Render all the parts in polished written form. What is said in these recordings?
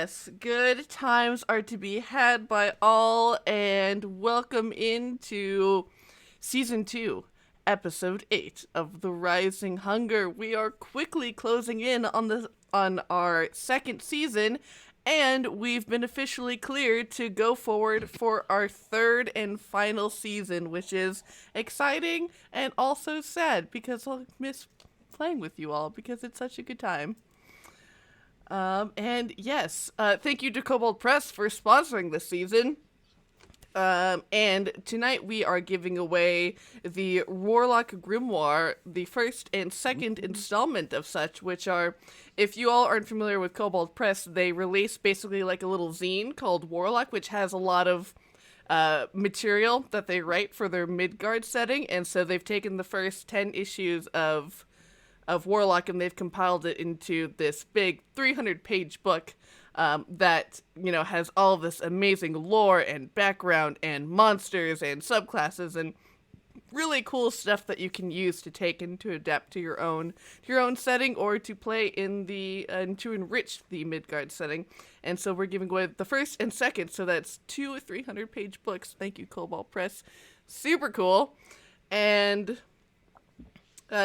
yes, good times are to be had by all, and welcome into Season 2, Episode 8 of The Rising Hunger. We are quickly closing in on our second season, and we've been officially cleared to go forward for our third and final season, which is exciting and also sad because I'll miss playing with you all because it's such a good time. And yes, thank you to Kobold Press for sponsoring this season. And tonight we are giving away the Warlock Grimoire, the first and second installment of such, which are, if you all aren't familiar with Kobold Press, they release basically like a little zine called Warlock, which has a lot of material that they write for their Midgard setting, and so they've taken the first 10 issues of Warlock and they've compiled it into this big 300-page book that, you know, has all of this amazing lore and background and monsters and subclasses and really cool stuff that you can use to take and to adapt to your own setting or to play in the and to enrich the Midgard setting. And so we're giving away the first and second, so that's 2 300-page books. Thank you, Kobold Press. Super cool. And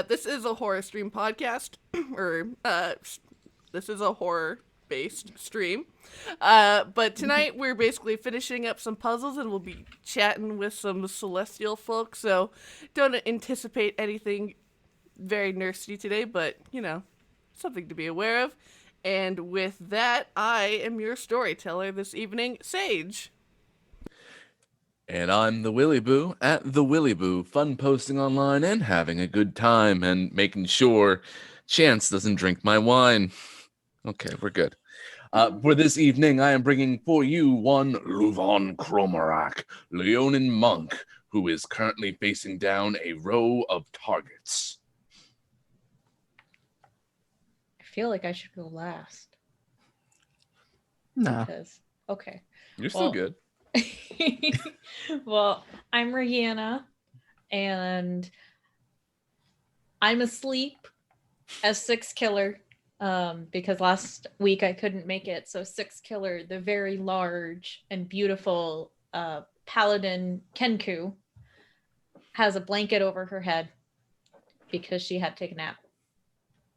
this is a horror stream podcast, or this is a horror-based stream. But tonight we're basically finishing up some puzzles, and we'll be chatting with some celestial folk, so don't anticipate anything very nursey today, but, you know, something to be aware of. And with that, I am your storyteller this evening, Sage. And I'm the Willy Boo at the Willy Boo, fun posting online and having a good time and making sure Chance doesn't drink my wine. Okay, we're good. For this evening, I am bringing for you one LuVon Chromarak, Leonin monk, who is currently facing down a row of targets. I feel like I should go last. No. Okay. You're still good. Well, I'm Riana, and I'm asleep as Six Killer because last week I couldn't make it. So Six Killer, the very large and beautiful paladin Kenku, has a blanket over her head because she had to take a nap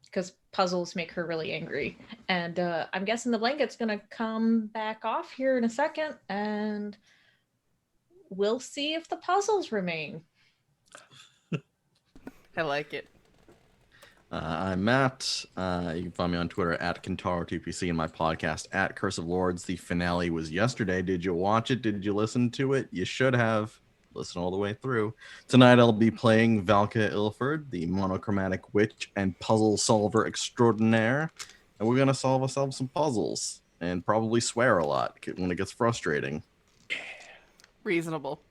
because puzzles make her really angry. And I'm guessing the blanket's gonna come back off here in a second, and we'll see if the puzzles remain. I like it. I'm Matt. You can find me on Twitter at KentaroTPC and my podcast at Curse of Lords. The finale was yesterday. Did you watch it? Did you listen to it? You should have. Listen all the way through. Tonight I'll be playing Valka Ilford, the monochromatic witch and puzzle solver extraordinaire. And we're going to solve ourselves some puzzles and probably swear a lot when it gets frustrating. Reasonable.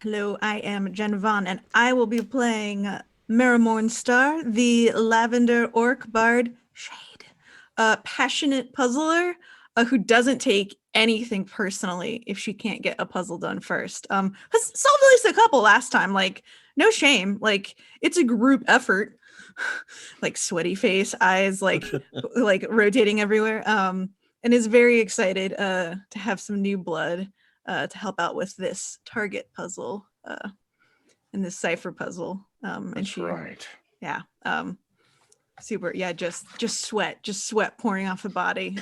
Hello, I am Jen Vaughn, and I will be playing Marrowmorn Star, the lavender orc bard Shade, a passionate puzzler who doesn't take anything personally if she can't get a puzzle done first. Has solved at least a couple last time, like no shame, like it's a group effort. Like sweaty face, eyes like rotating everywhere, and is very excited to have some new blood to help out with this target puzzle and this cipher puzzle. And she, right. Yeah, super, yeah, just sweat pouring off the body,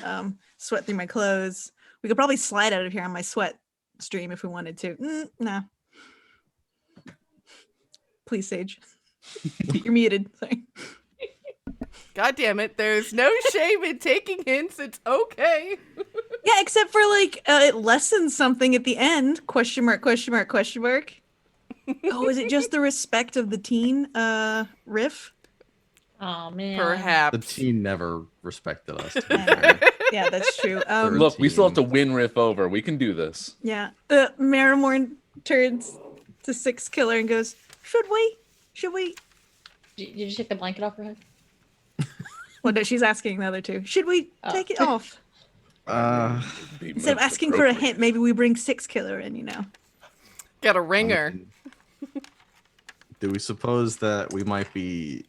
sweat through my clothes. We could probably slide out of here on my sweat stream if we wanted to. Nah. Please, Sage. You're muted. Sorry. God damn it, there's no shame in taking hints. It's okay. Yeah, except for like it lessens something at the end. Question mark, question mark, question mark. Oh, is it just the respect of the teen riff? Oh man. Perhaps. The teen never respected us. Yeah, that's true. Look, we still have to win Riff over. We can do this. Yeah. Marrowmorn turns to Six Killer and goes, Should we? Did you take the blanket off her head? Well, no, she's asking the other two. Should we take it off? Instead of asking for a hint, maybe we bring Six Killer in, you know. Got a ringer. Do we suppose that we might be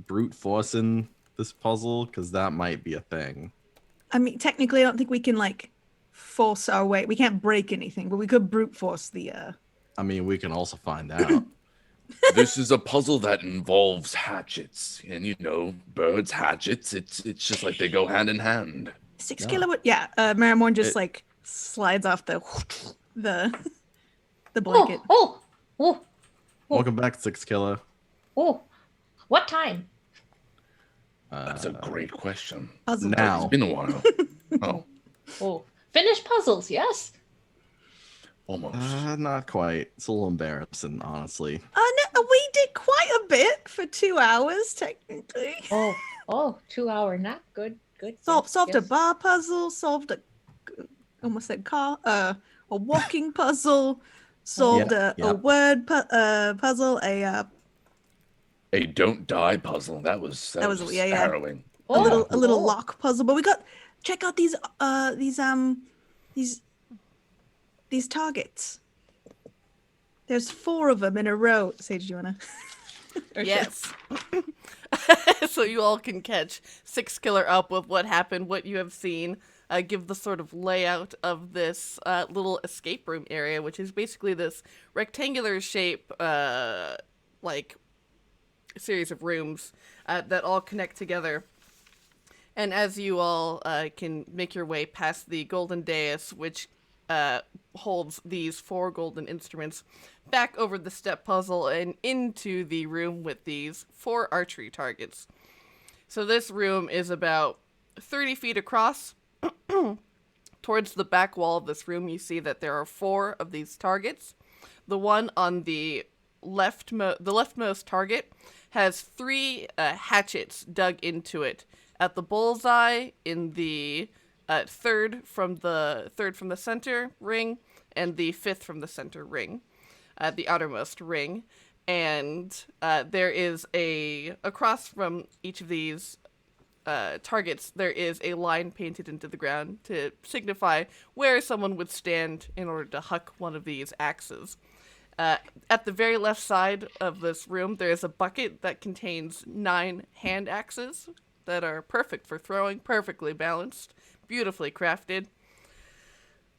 brute forcing this puzzle? Because that might be a thing. I mean, technically, I don't think we can like force our way. We can't break anything, but we could brute force the. I mean, we can also find out. This is a puzzle that involves hatchets, and birds hatchets. It's just like they go hand in hand. Six Yeah. killer would Marrowmorn just like slides off the blanket. Oh, Welcome back, 6 Killer. what time? That's a great question. Puzzle now. It's been a while. Oh, Oh, finish puzzles, yes. almost. Not quite. It's a little embarrassing, honestly. No, we did quite a bit for 2 hours technically. Oh, 2 hour nap. Good. Solved a yes. bar puzzle. Solved almost said car. A walking puzzle. Solved Yeah, a word puzzle. A don't die puzzle. That was yeah. harrowing. A little Oh. lock puzzle. But we got check out these targets. There's 4 of them in a row. Sage, do you wanna? Yes. So you all can catch 6 Killer up with what happened, what you have seen, give the sort of layout of this little escape room area, which is basically this rectangular shape, like series of rooms that all connect together. And as you all can make your way past the golden dais, which holds these 4 golden instruments, back over the step puzzle and into the room with these 4 archery targets. So this room is about 30 feet across. Towards the back wall of this room, you see that there are 4 of these targets. The one on the leftmost target has 3 hatchets dug into it. At the bullseye, in the third from the center ring, and the 5th from the center ring, the outermost ring. And there is across from each of these targets, there is a line painted into the ground to signify where someone would stand in order to huck one of these axes. At the very left side of this room, there is a bucket that contains 9 hand axes that are perfect for throwing, perfectly balanced, beautifully crafted.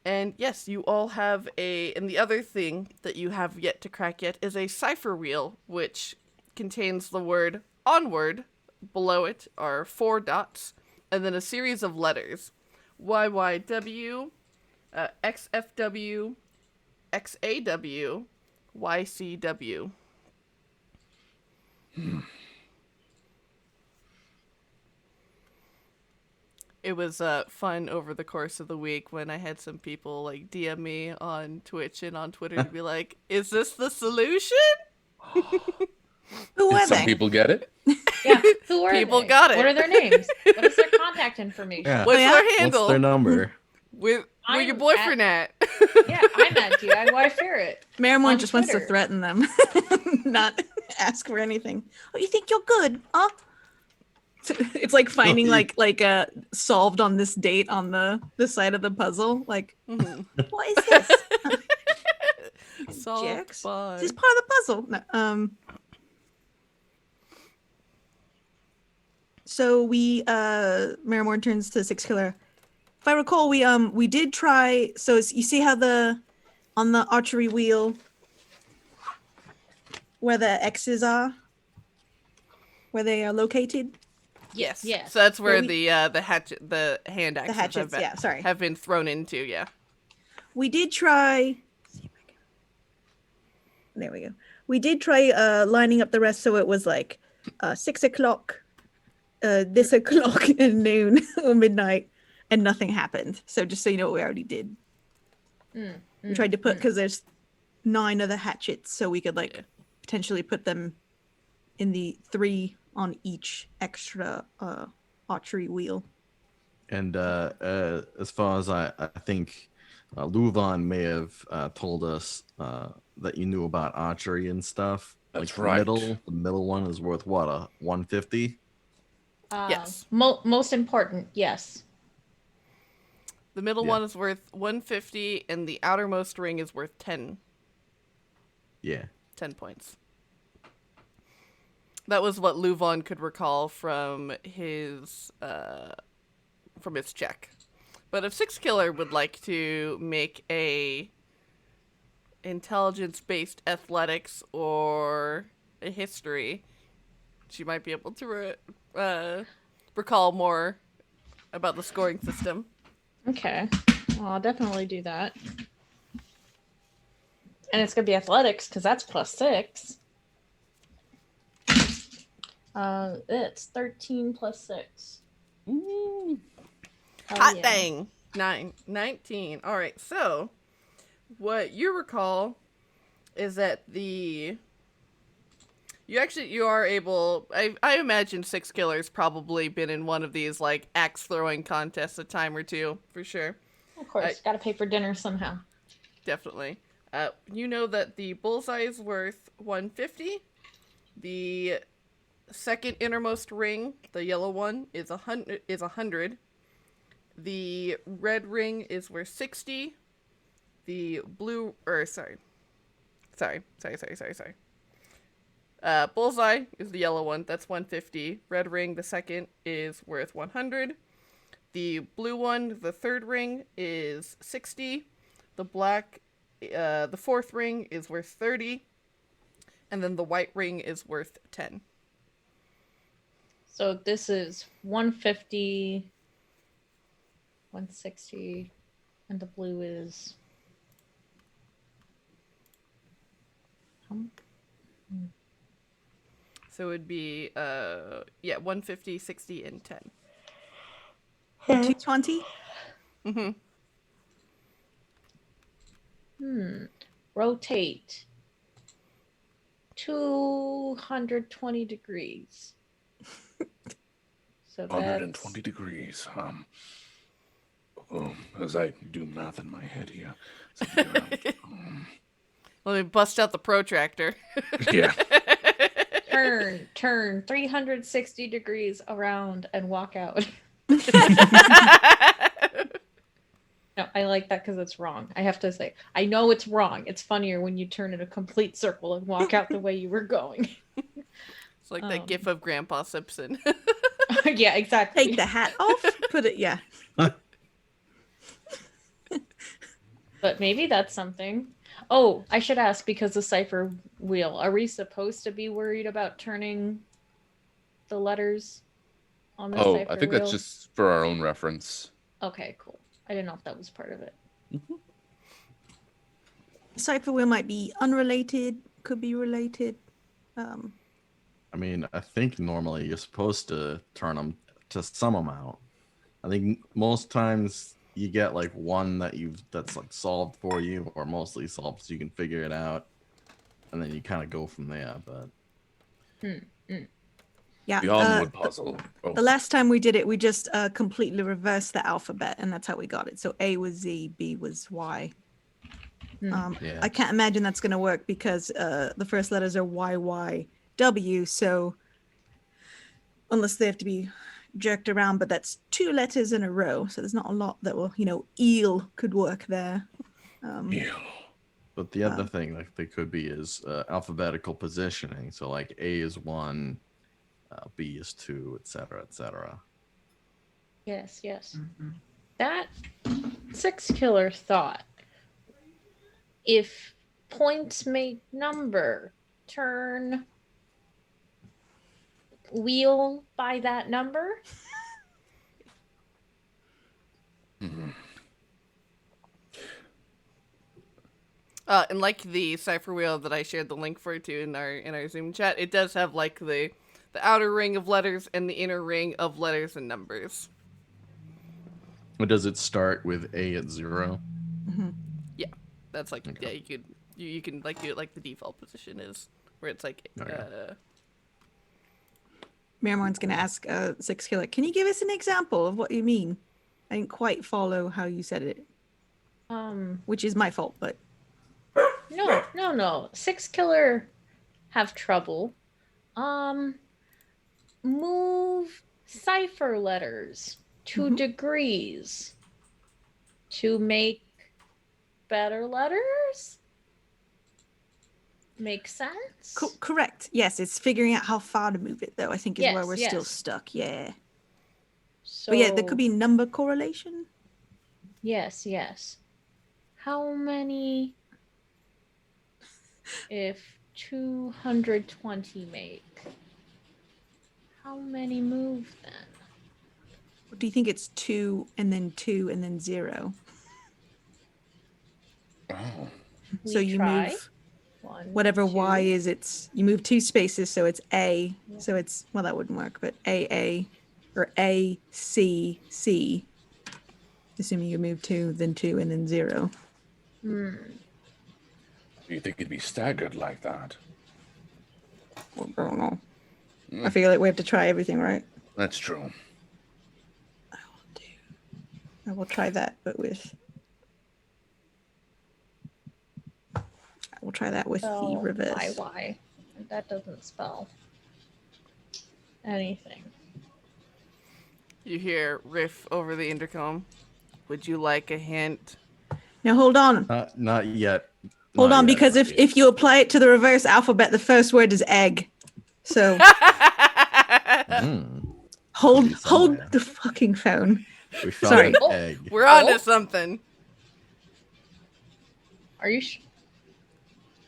And yes, you all have and the other thing that you have yet to crack yet is a cipher wheel, which contains the word onward. Below it are 4 dots, and then a series of letters. YYW, XFW, XAW, YCW. It was fun over the course of the week when I had some people like DM me on Twitch and on Twitter to be like, "Is this the solution?" Who were Did some they? people get it? Yeah, who are People they? got it. What are their names? What is their contact information? Yeah. What's yeah? their handle? What's their number? Where your I'm boyfriend at? Yeah, I'm at DIY Ferret. Marrowmorn On just wants to Twitter. threaten them, not ask for anything. Oh, you think you're good, huh? It's like finding like solved on this date on the side of the puzzle. Like, Mhm. what is this? Solved Jerks. by... Is this part of the puzzle? No, So we Marrowmorn turns to 6 Killer. If I recall, we did try. So you see how on the archery wheel where the X's are, where they are located. Yes. Yes. So that's where Well, the hand axes hatchets, yeah, sorry. have been thrown into. Yeah. We did try. There we go. We did try lining up the rest so it was like 6 o'clock, this o'clock, and noon or midnight, and nothing happened. So just so you know what we already did. We tried to put, because there's 9 of the hatchets, so we could like potentially put them in the 3 on each extra archery wheel. And as far as I think, LuVon may have told us that you knew about archery and stuff. That's like right. The middle one is worth what, 150? Yes. Most important, yes. The middle Yeah. one is worth 150, and the outermost ring is worth 10 Yeah. points. That was what LuVon could recall from his his check. But if Six Killer would like to make a intelligence-based athletics or a history, she might be able to recall more about the scoring system. Okay. Well, I'll definitely do that. And it's going to be athletics because that's +6. It's 13 + 6. Ooh. Hell Hot yeah. dang. 19. All right, so what you recall is that you are able, I imagine Six Killer's probably been in one of these like axe throwing contests a time or two, for sure. Of course, got to pay for dinner somehow. Definitely. You know that the bullseye is worth 150. The second innermost ring, the yellow one, is 100. The red ring is worth 60. The blue, sorry. Bullseye is the yellow one. That's 150. Red ring, the second, is worth 100. The blue one, the third ring, is 60. The black, the fourth ring is worth 30. And then the white ring is worth 10. So this is 150, 160, and the blue is... So it would be, 150, 60, and 10. 220? Rotate 220 degrees. So 120 degrees. As I do math in my head here. So, Let me bust out the protractor. yeah. turn 360 degrees around and walk out. No, I like that because it's wrong. I have to say, I know it's wrong. It's funnier when you turn in a complete circle and walk out the way you were going. It's like that gif of Grandpa Simpson. Yeah, exactly. Take the hat off, put it, yeah. But maybe that's something. Oh, I should ask, because the cipher wheel, are we supposed to be worried about turning the letters on the Oh, cipher I think wheel? that's just for our own reference. Okay, cool. I didn't know if that was part of it. Cipher wheel might be unrelated, could be related. I mean, I think normally you're supposed to turn them to some amount. I think most times you get like one that's like solved for you, or mostly solved so you can figure it out, and then you kind of go from there. But Yeah. The onward puzzle. Oh, The last time we did it, we just completely reversed the alphabet, and that's how we got it. So A was Z, B was Y. yeah. I can't imagine that's going to work because the first letters are Y, Y, W. So unless they have to be jerked around, but that's 2 letters in a row. So there's not a lot that will, eel could work there. ew. But the other thing like they could be is alphabetical positioning. So like A is 1, B is 2, etc., etc. Yes. That Six Killer thought, if points made number, turn wheel by that number. And like the cipher wheel that I shared the link for to in our Zoom chat, it does have like the outer ring of letters and the inner ring of letters and numbers. Or does it start with A at 0? Yeah, that's like Okay. yeah. You can like do it like the default position is, where it's like. Okay. Marrowmorn's going to ask Six Killer, can you give us an example of what you mean? I didn't quite follow how you said it, which is my fault, but. No. Six Killer have trouble. Move cipher letters 2 degrees to make better letters. Make sense? Correct. Yes, it's figuring out how far to move it, though, I think is where Yes, we're yes. still stuck. Yeah. So But yeah, there could be number correlation. Yes, yes. How many if 220 make? How many move then? Or do you think it's 2 and then 2 and then 0? Oh. So We you try. move One, whatever two. Y is, you move 2 spaces, so it's A. Yeah. So it's, well, that wouldn't work, but AA or ACC. Assuming you move 2, then 2, and then 0. Hmm. Do you think it'd be staggered like that? I don't know. I feel like we have to try everything, right? That's true. I will try that, but with. I will try that with the Spell reverse. YY. That doesn't spell anything. You hear Riff over the intercom. Would you like a hint? Now hold on. Not yet. Hold Not on, yet, because not yet. if you apply it to the reverse alphabet, the first word is egg. So hold somewhere. the fucking phone. We found Sorry. an Oh. egg. We're on to Oh. something. Are you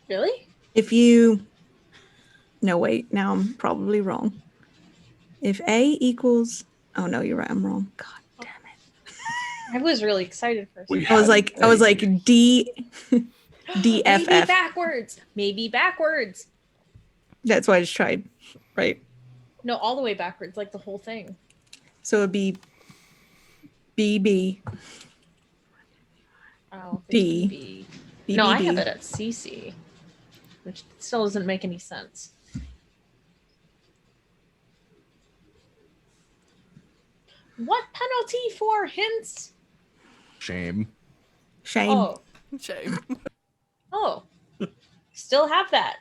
really? If you no wait, now I'm probably wrong. If A equals oh no, you're right, I'm wrong. God damn it. I was really excited for a second. I was like D Maybe DFF. backwards. Maybe backwards. That's why I just tried. Right. No, all the way backwards, like the whole thing. So it'd be BB. Oh, D. B. BBD. No, I have it at CC, which still doesn't make any sense. What penalty for hints? Shame. Shame. Oh, Shame. oh, still have that.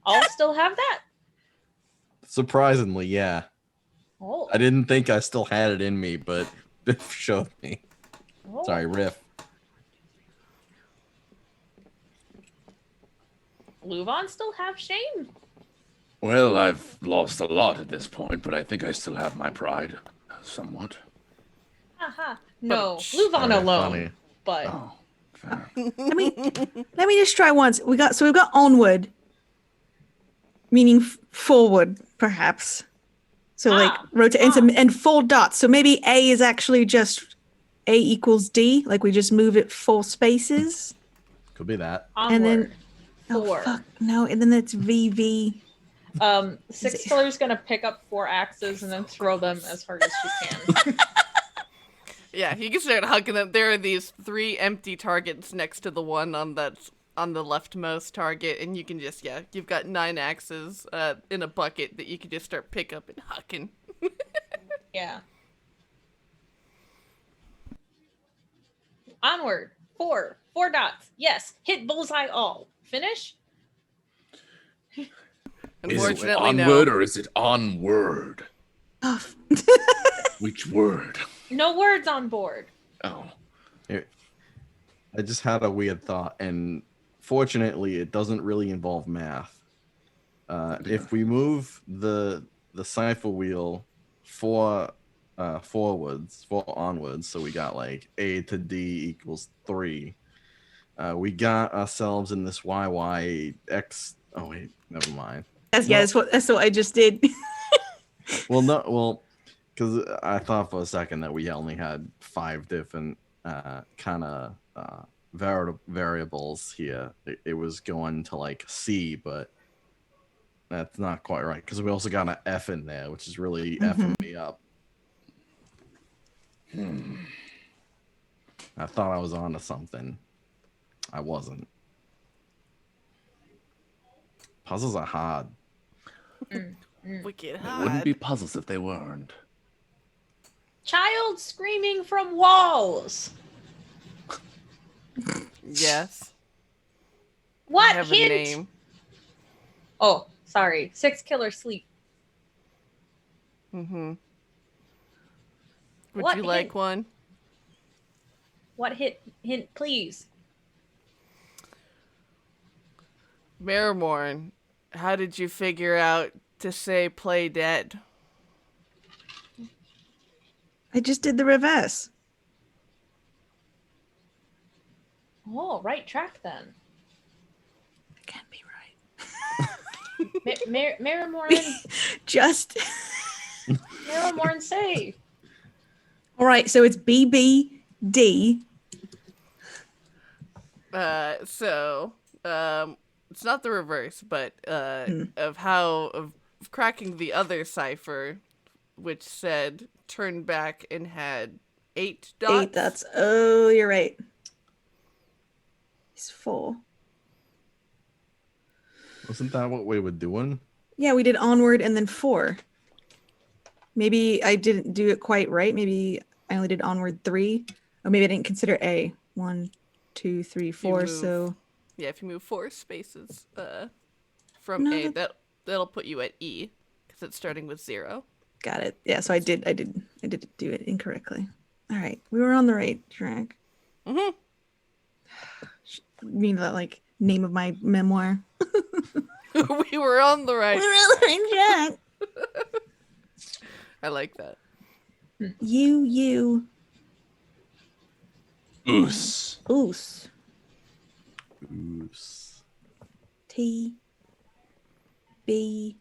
I'll still have that. Surprisingly, yeah. Oh, I didn't think I still had it in me, but Biff showed me. oh. Sorry, Riff. LuVon still have shame? Well, I've lost a lot at this point, but I think I still have my pride, somewhat. Haha. No, But- LuVon Alright, alone. funny. But Oh, fair. Let me just try once. We've got onward, meaning forward, perhaps. So like rotate and 4 dots. So maybe A is actually just A equals D. Like we just move it 4 spaces. Could be that. onward. And then- Oh 4. fuck no! And then it's VV. Six Killer's gonna pick up 4 axes and then throw them as hard as she can. Yeah, you can start hucking them. There are these 3 empty targets next to the one on the leftmost target, and you can just you've got 9 axes in a bucket that you can just start pick up and hucking. Yeah. Onward. 4 dots. Yes. Hit bullseye all. Finish. Is it Unfortunately, onward no. or is it onward? Oh, Which word? No words on board. Oh. I just had a weird thought, and fortunately, it doesn't really involve math. If we move the cipher wheel 4 forwards, 4 onwards, so we got like A to D equals 3. We got ourselves in this YYX. Oh wait, never mind. that's what I just did. Well, because I thought for a second that we only had 5 different kind of variables here. It was going to like C, but that's not quite right because we also got an F in there, which is really effing me up. I thought I was onto something. I wasn't. Puzzles are hard. Wicked It hard. wouldn't be puzzles if they weren't. Child screaming from walls. Yes. I What have a hint? name. Oh, sorry. 6 Killer sleep. Mm-hmm. Would What you like hint? one? What hint, please? Marrowmorn, how did you figure out to say play dead? I just did the reverse. Oh, right track then. I can't be right. Marrowmorn, Just. Marrowmorn, say. All right, so it's BBD. It's not the reverse, but of cracking the other cipher, which said turn back and had 8 dots. 8 dots. Oh, you're right. It's 4. Wasn't that what we were doing? Yeah, we did onward and then 4. Maybe I didn't do it quite right. Maybe I only did onward 3. Or maybe I didn't consider A. 1, 2, 3, 4. So yeah, if you move 4 spaces from No, A, that'll put you at E because it's starting with 0. got it. Yeah, so I did do it incorrectly. All right, we were on the right track. Mm-hmm. You mean the like name of my memoir? We were on the right. We were on the right track. I like that. You. Oos. Oos. Oos. T. B.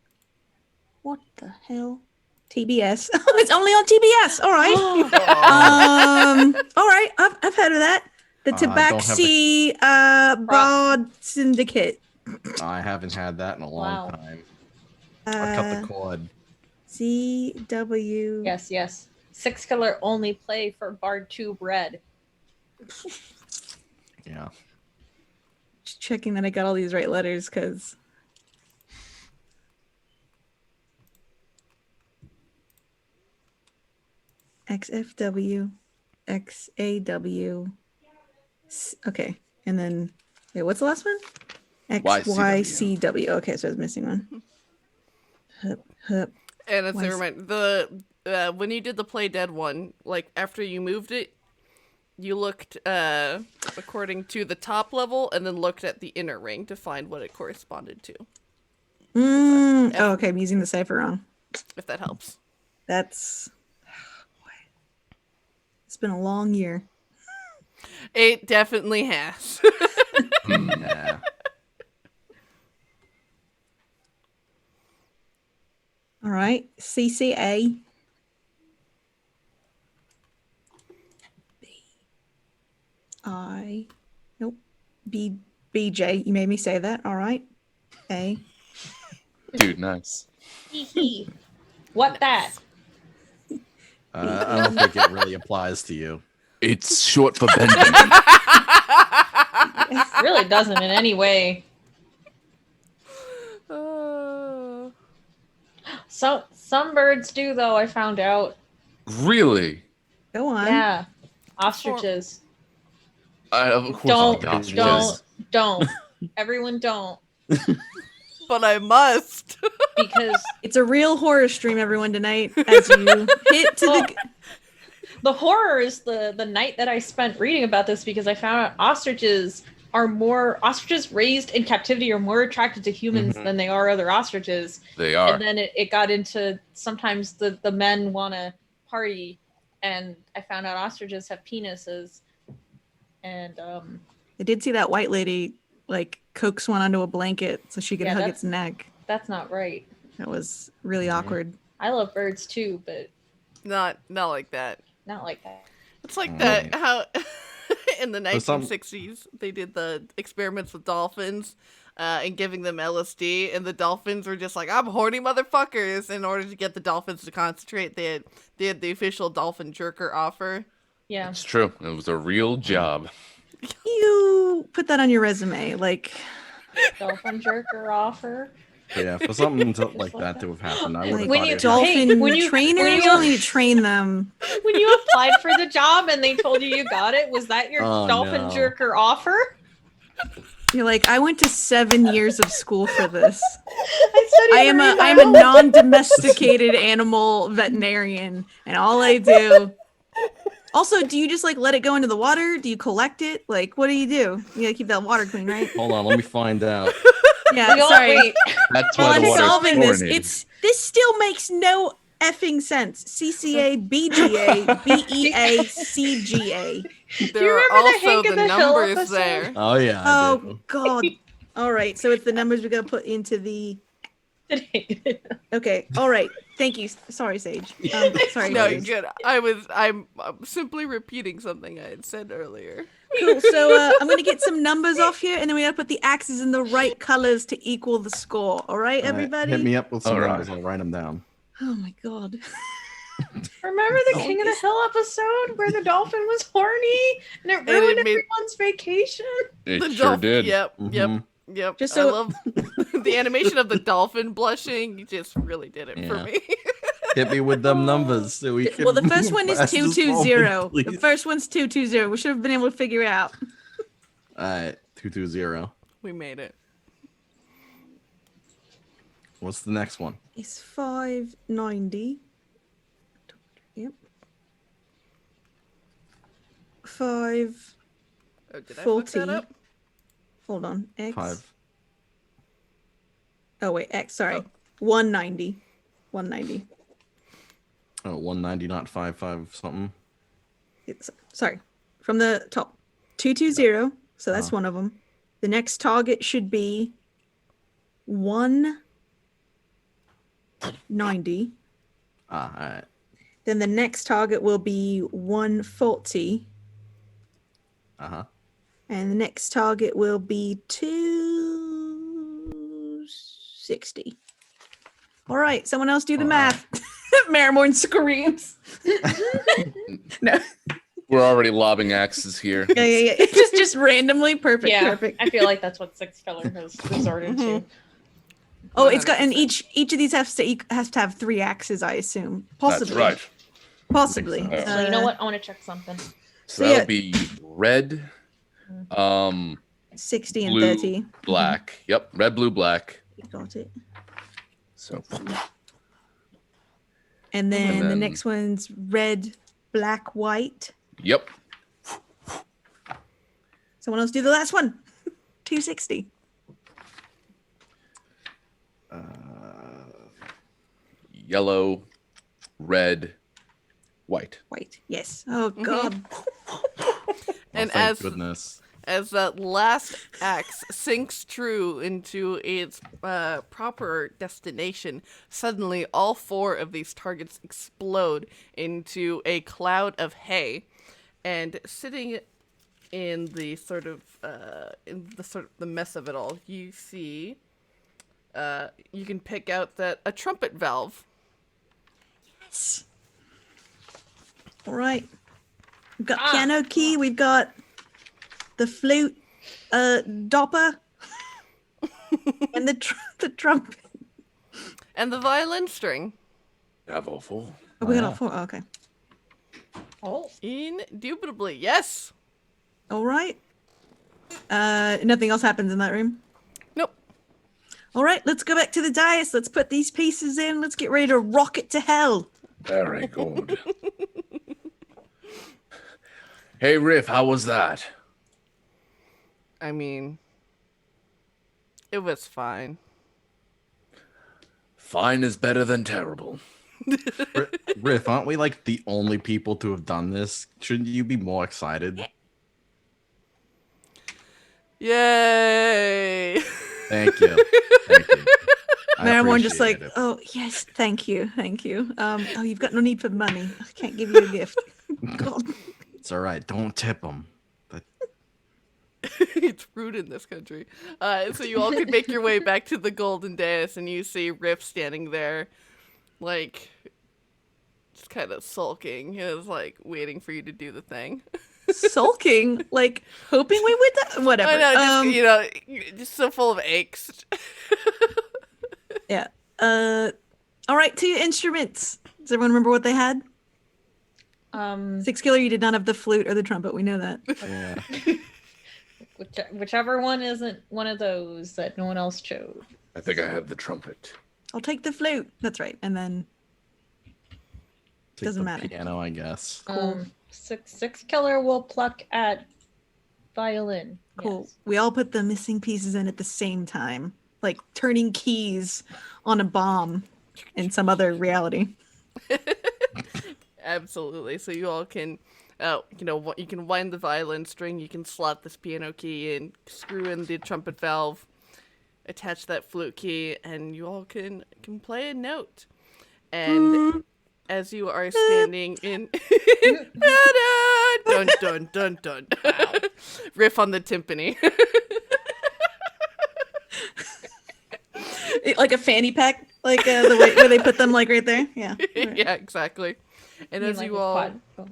What the hell? TBS. Oh, it's only on TBS. All right. All right. I've heard of that. The Tabaxi Broad Syndicate. I haven't had that in a long time. I cut the cord. CW. Yes. 6 killer only play for Bard Tube Red. Yeah. Just checking that I got all these right letters because. XFW, XAW. Okay, and then wait, what's the last one? XYCW. Okay, so I was missing one. Hup. And as a reminder, when you did the Play Dead one, like after you moved it, you looked according to the top level and then looked at the inner ring to find what it corresponded to. Oh, okay, I'm using the cipher wrong. If that helps. That's. It's been a long year. It definitely has. Nah. All right, CCA. BJ. You made me say that. All right. A. Dude, nice. What that? I don't think it really applies to you. It's short for Benjamin. It really doesn't in any way. Some birds do, though, I found out. Really? Go on. Yeah. Ostriches. Of course I'll take ostriches. Don't. Everyone don't. But I must. Because it's a real horror stream, everyone, tonight. As you hit to the horror is the night that I spent reading about this, because I found out ostriches raised in captivity are more attracted to humans than they are other ostriches. They are. And then it got into sometimes the men want to party, and I found out ostriches have penises. And I did see that white lady like coax one onto a blanket so she could hug its neck. That's not right. That was really awkward. I love birds too, but not like that. Not like that. It's like that how in the 1960s they did the experiments with dolphins and giving them LSD, and the dolphins were just like, I'm horny motherfuckers. In order to get the dolphins to concentrate, they had the official dolphin jerker offer. Yeah, it's true. It was a real job. You put that on your resume, like dolphin jerker offer. Yeah, for something like that to have happened, I would have thought dolphin trainers. You need to train them. When you applied for the job and they told you got it, was that your dolphin jerker offer? You're like, I went to 7 years of school for this. I'm a non-domesticated animal veterinarian, and all I do. Also, do you just like let it go into the water? Do you collect it? Like, what do? You gotta keep that water clean, right? Hold on, let me find out. Yeah, sorry. That's While why I'm the water's solving chlorinated. this still makes no effing sense. CCA, BGA, BEA, CGA. There are remember the also Hank the of the Hill numbers episode? there. Oh yeah. I Oh do. God. All right. So it's the numbers we gotta put into the. Okay. All right. Thank you. Sorry, Sage. Sorry. No, Sage. you're good. I'm simply repeating something I had said earlier. Cool. So I'm gonna get some numbers off here, and then we gotta put the axes in the right colors to equal the score. All right, All right, everybody. hit me up with some All right. numbers. I'll write them down. Oh my God. Remember the King of the Hill episode where the dolphin was horny and it ruined it made- everyone's vacation? It The sure dolphin. did. Yep. Mhm. Yep. Just I so- love the animation of the dolphin blushing. Just really did it for Yeah. me. Hit me with them numbers so we can. Well, the first one is fast this 220. moment, The please. first one's 220. We should have been able to figure it out. All right, 220. We made it. What's the next one? It's 590. Yep. 5. Oh, did I fuck that 40. up? Hold on. X. 5. Oh wait, X. Sorry. Oh. 190. 190. Oh, 190, not 55 something. Sorry. From the top. 220. So that's Uh-huh. one of them. The next target should be 190. Ah, all right. Then the next target will be 140. Uh-huh. And the next target will be 260. All right, someone else do the All math. Marrowmorn screams. No, We're already lobbing axes here. yeah. just randomly. Perfect, Yeah, perfect. I feel like that's what Six Killer has resorted to. Oh, it's got, and 100%. each of these has to have 3 axes, I assume. Possibly. That's right. Possibly. I think so. Actually, you know what? I want to check something. So So, that'll yeah. be red, 60 and blue, 30. black. Yep, red, blue, black. You got it. So And then the then- next one's red, black, white. yep. Someone else do the last one. 260. Yellow, red, white. White. Yes. Oh God. And Oh, thank as goodness. as that last axe sinks true into its proper destination, suddenly all 4 of these targets explode into a cloud of hay, and sitting in the sort of the mess of it all, you see, you can pick out that a trumpet valve. Yes. All right. We've got piano key. We've got the flute, dopper, and the trumpet. And the violin string. Have all 4. Oh, we got yeah. all 4. Oh, okay. Oh, Indubitably, yes. All right. Nothing else happens in that room. Nope. All right. Let's go back to the dais. Let's put these pieces in. Let's get ready to rock it to hell. Very good. Hey, Riff, how was that? I mean, it was fine. Fine is better than terrible. Riff, aren't we like the only people to have done this? Shouldn't you be more excited? Yay! Thank you. Thank you. I Marrowmorn just like, appreciate it. oh yes, thank you. Oh, you've got no need for money. I can't give you a gift. God. It's all right. Don't tip them. It's rude in this country. So you all could make your way back to the golden dais, and you see Riff standing there, like, just kind of sulking. He was like waiting for you to do the thing. Sulking, like hoping we would. Whatever. I know, just, you know, just so full of aches. Yeah. All right, 2 instruments. Does everyone remember what they had? 6 Killer, you did not have the flute or the trumpet. We know that. Yeah. whichever one isn't one of those that no one else chose. I think I had the trumpet. I'll take the flute. That's right. And then Take Doesn't the matter. Piano, I guess. Six Killer will pluck at violin. cool. Yes. We all put the missing pieces in at the same time, like turning keys on a bomb in some other reality. Absolutely. So you all can, you can wind the violin string, you can slot this piano key in, screw in the trumpet valve, attach that flute key, and you all can play a note. And as you are standing in, dun dun dun dun, riff on the timpani. Like a fanny pack, like the way where they put them like right there. Yeah. Yeah, exactly. And as like you a all, quad. Oh.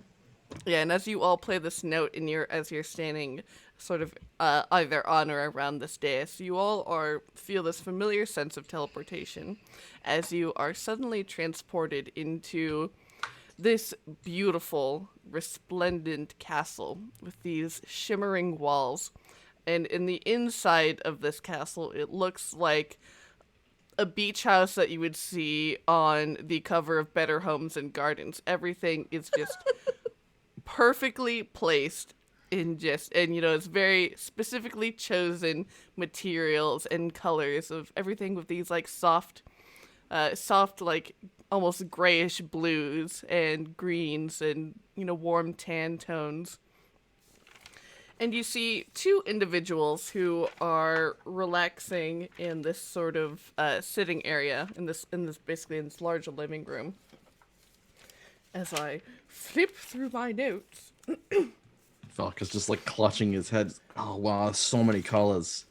yeah, and as you all play this note as you're standing sort of either on or around this dais, you all feel this familiar sense of teleportation as you are suddenly transported into this beautiful, resplendent castle with these shimmering walls. And in the inside of this castle, it looks like a beach house that you would see on the cover of Better Homes and Gardens. Everything is just perfectly placed and it's very specifically chosen materials and colors of everything with these like soft like almost grayish blues and greens and warm tan tones. And you see two individuals who are relaxing in this sort of sitting area in this basically in this large living room. As I flip through my notes. Valka's just like clutching his head. Oh wow, so many colors.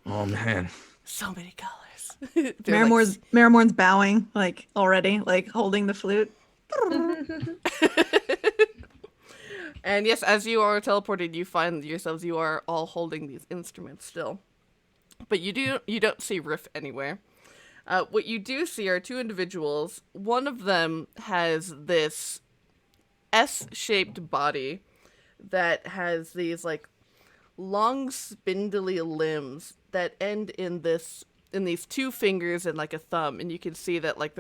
Oh man. So many colors. They're Marrowmorn's bowing like already, like holding the flute. And yes, as you are teleported, you find yourselves, you are all holding these instruments still. But you don't see Riff anywhere. What you do see are two individuals. One of them has this S-shaped body that has these like long spindly limbs that end in these two fingers and like a thumb, and you can see that like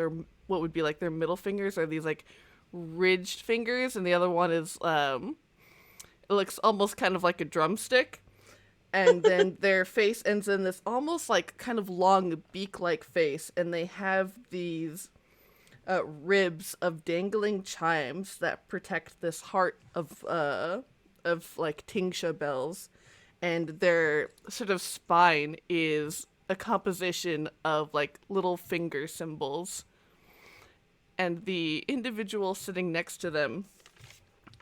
what would be like their middle fingers are these like ridged fingers, and the other one is it looks almost kind of like a drumstick. And then their face ends in this almost like kind of long beak-like face, and they have these ribs of dangling chimes that protect this heart of like Tingsha bells, and their sort of spine is a composition of like little finger symbols. And the individual sitting next to them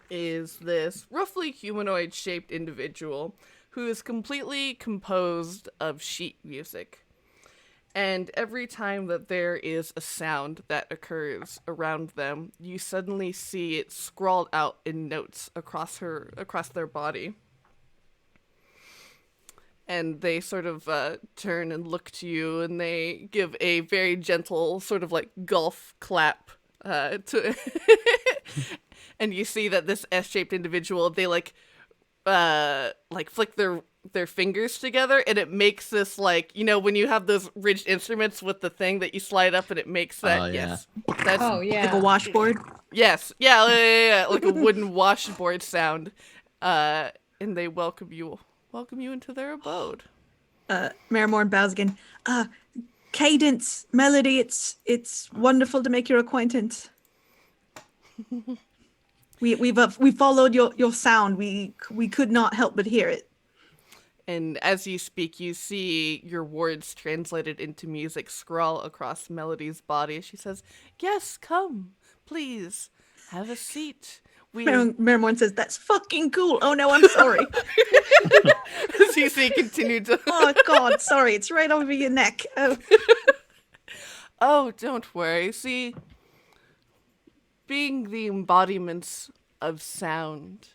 is this roughly humanoid-shaped individual who is completely composed of sheet music. And every time that there is a sound that occurs around them, you suddenly see it scrawled out in notes across their body. And they sort of turn and look to you, and they give a very gentle sort of like golf clap to and you see that this S-shaped individual, they like flick their fingers together, and it makes this like, when you have those ridged instruments with the thing that you slide up and it makes that. Oh, yeah. Yes, that's Like a washboard. yes, yeah, like a wooden washboard sound. And they welcome you into their abode. Marrowmorn bows again. Cadence, melody, it's wonderful to make your acquaintance. We followed your sound. We could not help but hear it. And as you speak, you see your words translated into music scrawl across Melody's body. She says, "Yes, come, please, have a seat." Marrowmorn says, "That's fucking cool." Oh no, I'm sorry. As you see, continue to. Oh God, sorry. It's right over your neck. Oh. Oh, don't worry. See, being the embodiments of sound,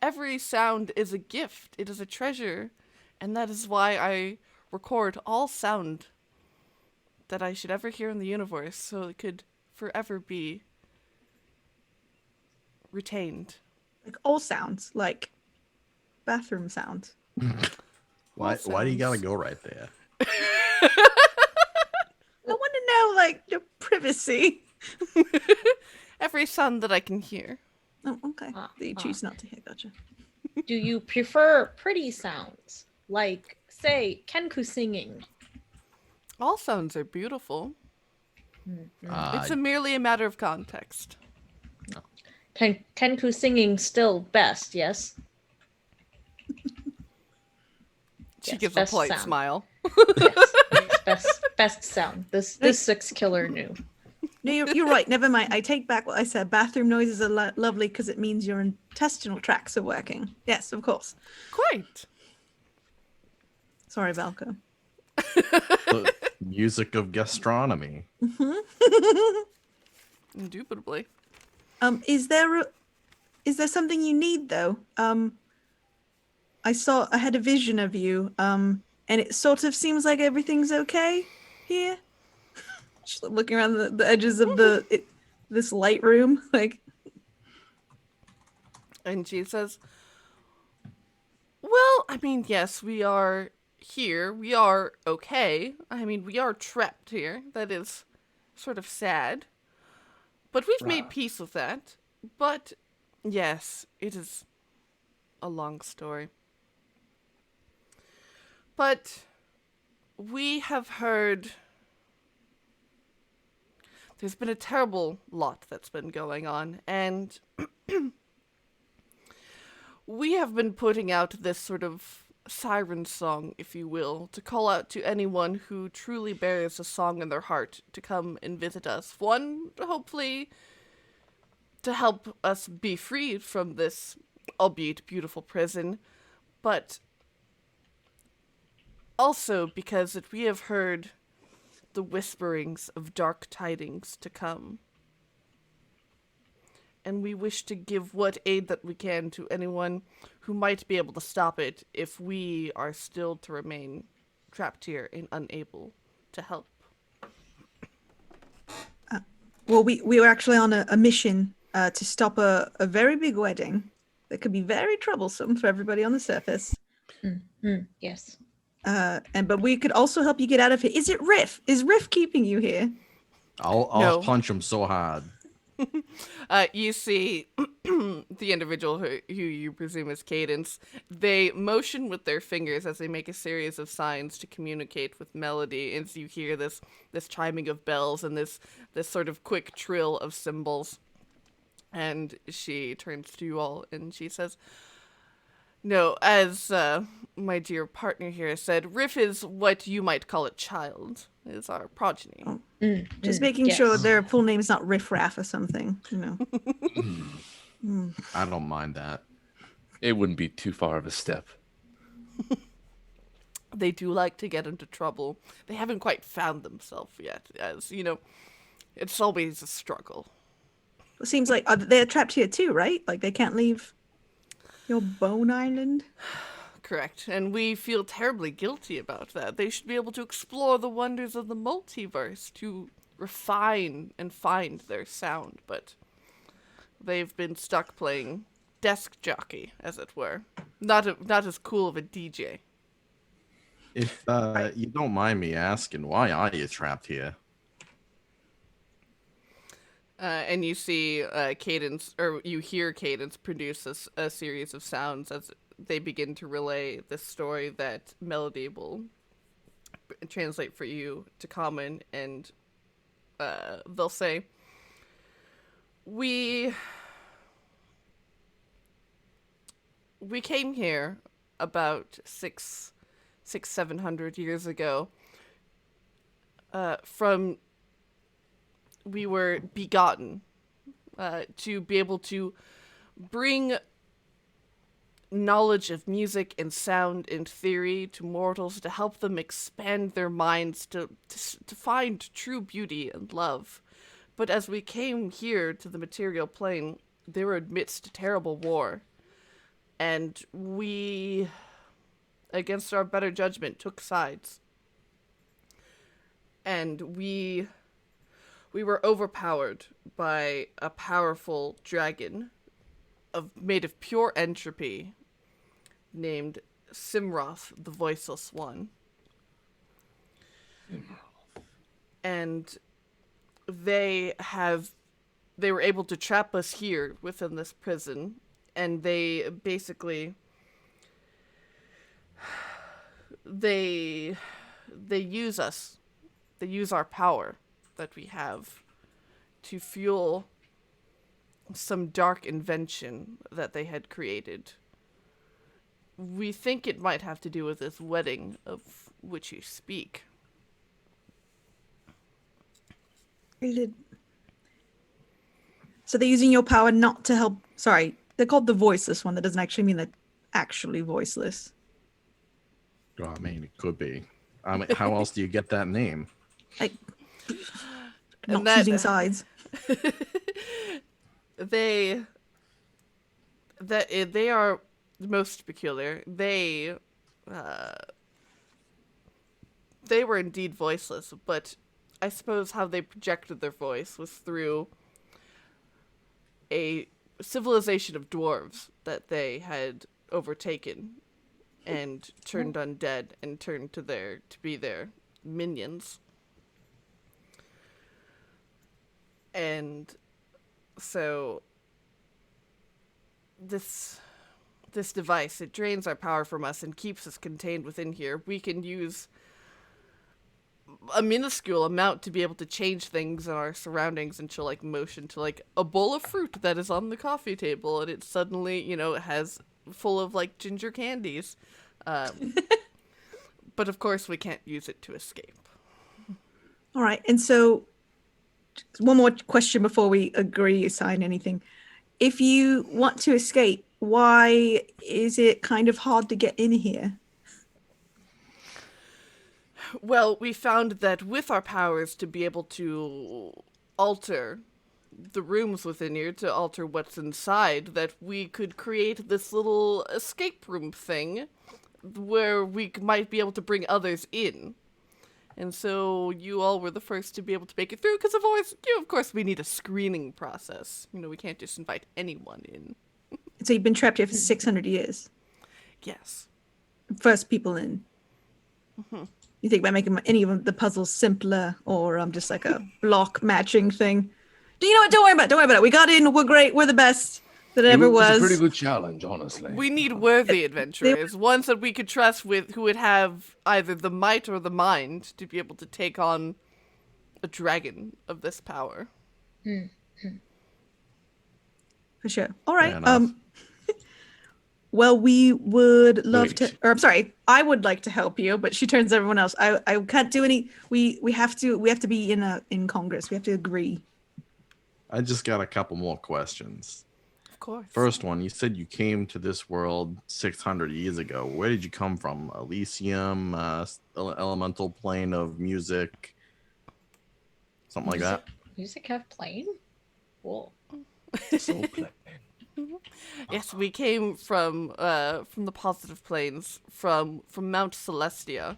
every sound is a gift. It is a treasure. And that is why I record all sound that I should ever hear in the universe, so it could forever be retained. Like all sounds, like bathroom sounds. Why do you gotta go right there? I want to know, like, your privacy. Every sound that I can hear. Oh, okay. That you choose not to hear. Gotcha. Do you prefer pretty sounds? Like, say, Kenku singing. All sounds are beautiful. It's merely a matter of context. Kenku singing still best, yes? She Yes, gives a best polite sound. smile. Yes, best sound. This six killer knew. No, you're right. Never mind. I take back what I said. Bathroom noises are lovely because it means your intestinal tracts are working. Yes, of course. Quite. Sorry, Valka. The music of gastronomy. Indubitably. Is there something you need though? I had a vision of you. And it sort of seems like everything's okay here. Just looking around the edges of this light room, like. And she says, well, I mean, yes, we are here. We are okay. I mean, we are trapped here. That is sort of sad. But we've made peace with that. But, yes, it is a long story. But we have heard there's been a terrible lot that's been going on, and we have been putting out this sort of siren song, if you will, to call out to anyone who truly bears a song in their heart to come and visit us. One, hopefully, to help us be freed from this, albeit beautiful prison, but also because that we have heard the whisperings of dark tidings to come. And we wish to give what aid that we can to anyone who might be able to stop it if we are still to remain trapped here and unable to help. Well, we were actually on a mission to stop a very big wedding that could be very troublesome for everybody on the surface. Yes. But we could also help you get out of here. Is it Riff? Is Riff keeping you here? I'll No. punch him so hard. You see the individual who you presume is Cadence. They motion with their fingers as they make a series of signs to communicate with Melody, and so you hear this chiming of bells and this sort of quick trill of cymbals. And she turns to you all and she says, no, as my dear partner here said, Riff is what you might call a child, is our progeny. Just making sure their full name's not Riff Raff or something, you know. I don't mind that. It wouldn't be too far of a step. They do like to get into trouble. They haven't quite found themselves yet, as, you know, it's always a struggle. It seems like they're trapped here too, right? Like they can't leave your Bone Island. Correct, and we feel terribly guilty about that. They should be able to explore the wonders of the multiverse to refine and find their sound, but they've been stuck playing desk jockey, as it were. Not as cool of a DJ. If you don't mind me asking, why are you trapped here? And you see Cadence, or you hear Cadence produce a series of sounds as they begin to relay this story that Melody will translate for you to Common, and they'll say, We came here about 700 years ago from... We were begotten to be able to bring knowledge of music and sound and theory to mortals, to help them expand their minds, to find true beauty and love. But as we came here to the material plane, they were amidst a terrible war. And we, against our better judgment, took sides. And we were overpowered by a powerful dragon made of pure entropy named Simroth, the Voiceless One. And they were able to trap us here within this prison, and they basically they use us. They use our power that we have to fuel some dark invention that they had created. We think it might have to do with this wedding of which you speak. So they're using your power not to help. Sorry, they're called the voiceless one. That doesn't actually mean they're actually voiceless. Well, I mean, it could be. I mean, how else do you get that name? Like, not that- choosing sides. They are the most peculiar. They were indeed voiceless, but I suppose how they projected their voice was through a civilization of dwarves that they had overtaken and turned undead and turned to be their minions. And so this device, it drains our power from us and keeps us contained within here. We can use a minuscule amount to be able to change things in our surroundings and to like motion to like a bowl of fruit that is on the coffee table and it suddenly, has full of like ginger candies. But of course we can't use it to escape. All right, and so one more question before we agree to sign anything. If you want to escape, why is it kind of hard to get in here? Well, we found that with our powers to be able to alter the rooms within here, to alter what's inside, that we could create this little escape room thing where we might be able to bring others in. And so you all were the first to be able to make it through, because of course we need a screening process. We can't just invite anyone in. So you've been trapped here for 600 years. Yes. First people in. Mm-hmm. You think by making any of the puzzles simpler or just like a block matching thing? You know what? Don't worry about it. We got in. We're great. We're the best that ever It was was. a pretty good challenge, honestly. We need worthy adventurers, ones that we could trust with, who would have either the might or the mind to be able to take on a dragon of this power. For sure. All right. Fair enough. Well, we would love to, Wait. or I'm sorry, I would like to help you, but she turns to everyone else. I can't do any. We have to be in Congress. We have to agree. I just got a couple more questions. Of course. First one, you said you came to this world 600 years ago. Where did you come from? Elysium, elemental plane of music, something like that? Music have plane? Cool. So plain. Yes, we came from the positive planes, from Mount Celestia.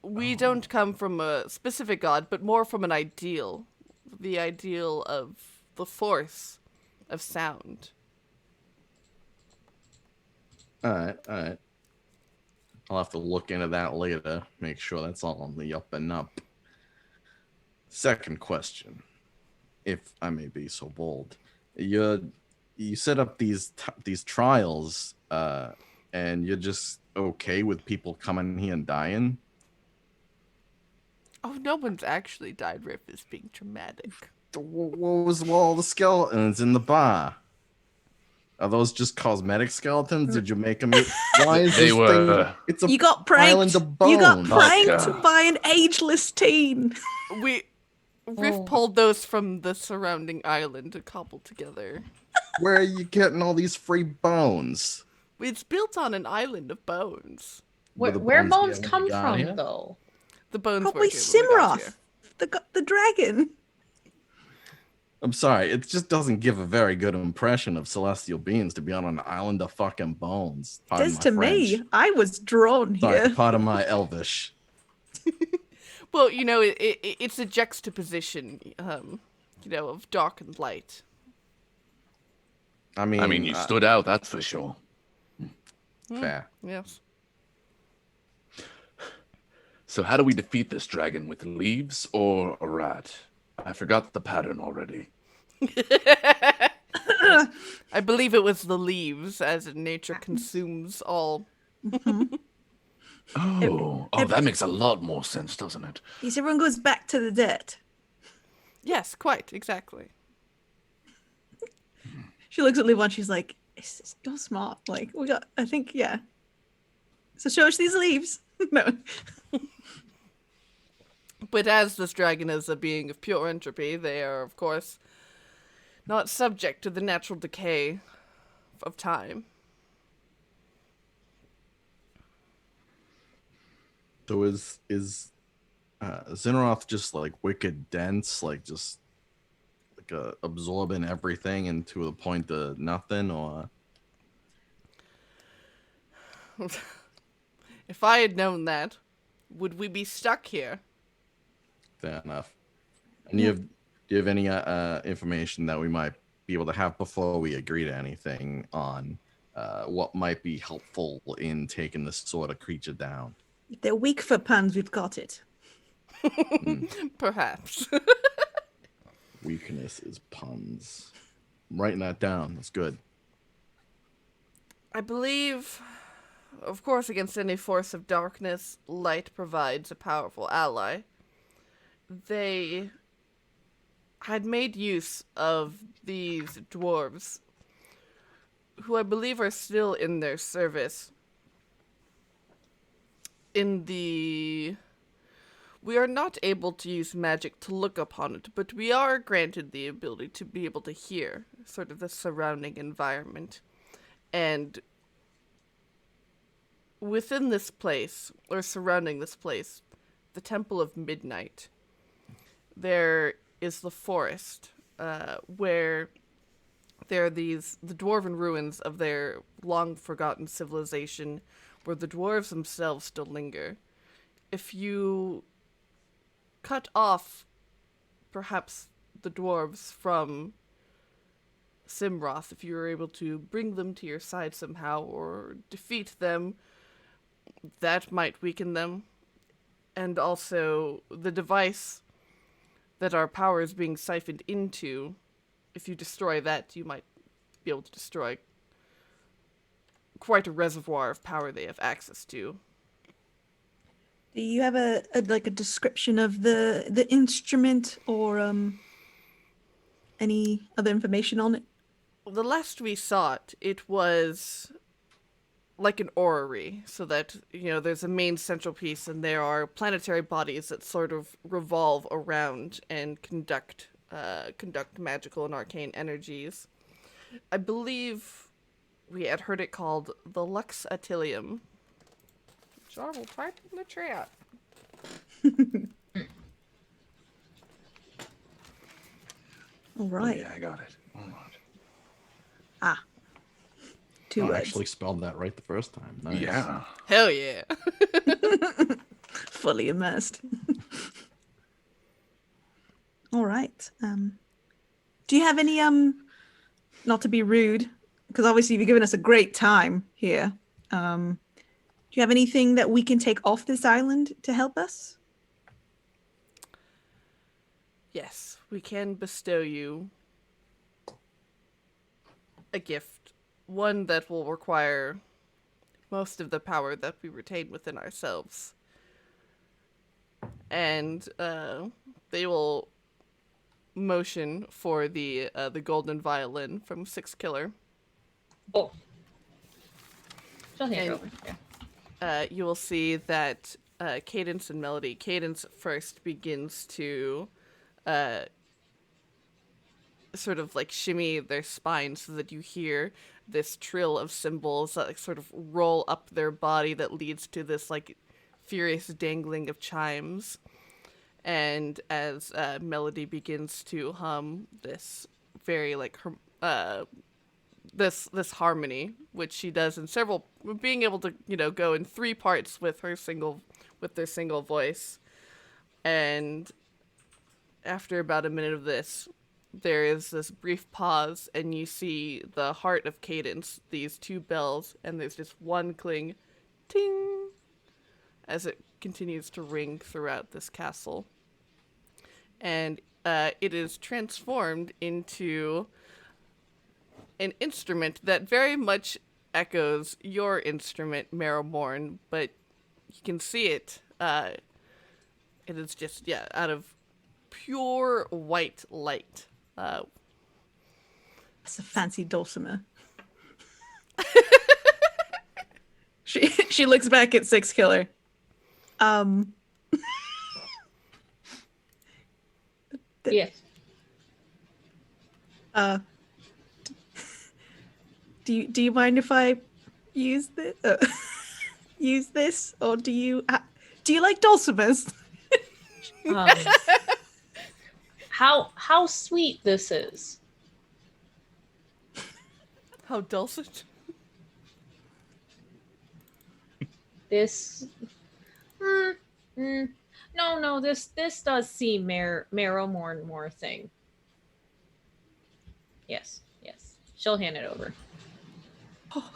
We don't come from a specific god, but more from an ideal. The ideal of the force of sound. All right. I'll have to look into that later. Make sure that's all on the up and up. Second question, if I may be so bold. You set up these trials, and you're just okay with people coming here and dying? Oh, no one's actually died. Riff is being dramatic. What was all the skeletons in the bar? Are those just cosmetic skeletons? Did you make them? Why is They this were- thing? It's a You got pranked. island of bones. You got pranked Valka. by an ageless teen. Riff Oh. pulled those from the surrounding island to cobble together. Where are you getting all these free bones? It's built on an island of bones. Where, the where bones bones get come when you got from, here? though? The bones Probably weren't here when we got Simroth, here. the dragon. I'm sorry, it just doesn't give a very good impression of celestial beings to be on an island of fucking bones. Pardon This my to French. me, I was drawn Sorry, here. pardon my Elvish. Well, it's a juxtaposition, of dark and light. I mean, you stood out, that's for sure. fair. Yes. So how do we defeat this dragon? With leaves or a rat? I forgot the pattern already. I believe it was the leaves, as nature consumes all. Oh, Ev- that makes a lot more sense, doesn't it? Yes, everyone goes back to the dead. Yes, quite, exactly. She looks at LuVon. She's like, "You're smart. Like, we got. I think, yeah. So show us these leaves." No. But as this dragon is a being of pure entropy, they are, of course, not subject to the natural decay of time. So is Zinroth just like wicked dense, like just like absorbing everything and to the point of nothing, or If I had known that, would we be stuck here? fair enough? And do you have any information that we might be able to have before we agree to anything on what might be helpful in taking this sort of creature down? If they're weak for puns, we've got it. Perhaps. Weakness is puns. I'm writing that down. That's good. I believe, of course, against any force of darkness, light provides a powerful ally. They had made use of these dwarves, who I believe are still in their service. We are not able to use magic to look upon it, but we are granted the ability to be able to hear sort of the surrounding environment. And within this place, or surrounding this place, the Temple of Midnight, there is the forest, where there are the dwarven ruins of their long-forgotten civilization, where the dwarves themselves still linger. If you cut off, perhaps, the dwarves from Simroth, if you were able to bring them to your side somehow, or defeat them, that might weaken them. And also, the device that our power is being siphoned into, if you destroy that, you might be able to destroy quite a reservoir of power they have access to. Do you have a description of the instrument or any other information on it? The last we saw it, it was like an orrery, so that, there's a main central piece and there are planetary bodies that sort of revolve around and conduct magical and arcane energies. I believe we had heard it called the Lux Attilium, which I will type in the chat. All right. Oh, yeah, I got it. Hold on. Ah. Two I words. actually spelled that right the first time. Nice. Yeah. Hell yeah. Fully immersed. All right. Do you have any not to be rude, because obviously you've given us a great time here. Do you have anything that we can take off this island to help us? Yes, we can bestow you a gift. One that will require most of the power that we retain within ourselves. And they will motion for the golden violin from Six Killer. Oh. She'll hand it And- over. Yeah. You will see that Cadence and Melody. Cadence first begins to sort of like shimmy their spine so that you hear this trill of cymbals that like sort of roll up their body that leads to this like furious dangling of chimes. And as Melody begins to hum this very like this harmony, which she does in several, being able to go in 3 parts with their single voice. And after about a minute of this, there is this brief pause, and you see the heart of Cadence, these 2 bells, and there's just one cling, ting, as it continues to ring throughout this castle. And it is transformed into an instrument that very much echoes your instrument, Marrowmorn, but you can see it. It is just out of pure white light. That's a fancy dulcimer. She looks back at Six Killer. Yes. Do you mind if I use this? Use this, or do you like dulcimers? Um, how sweet this is. How dulcet. This. No. This does seem Marrowmorn more thing. Yes. She'll hand it over. Oh.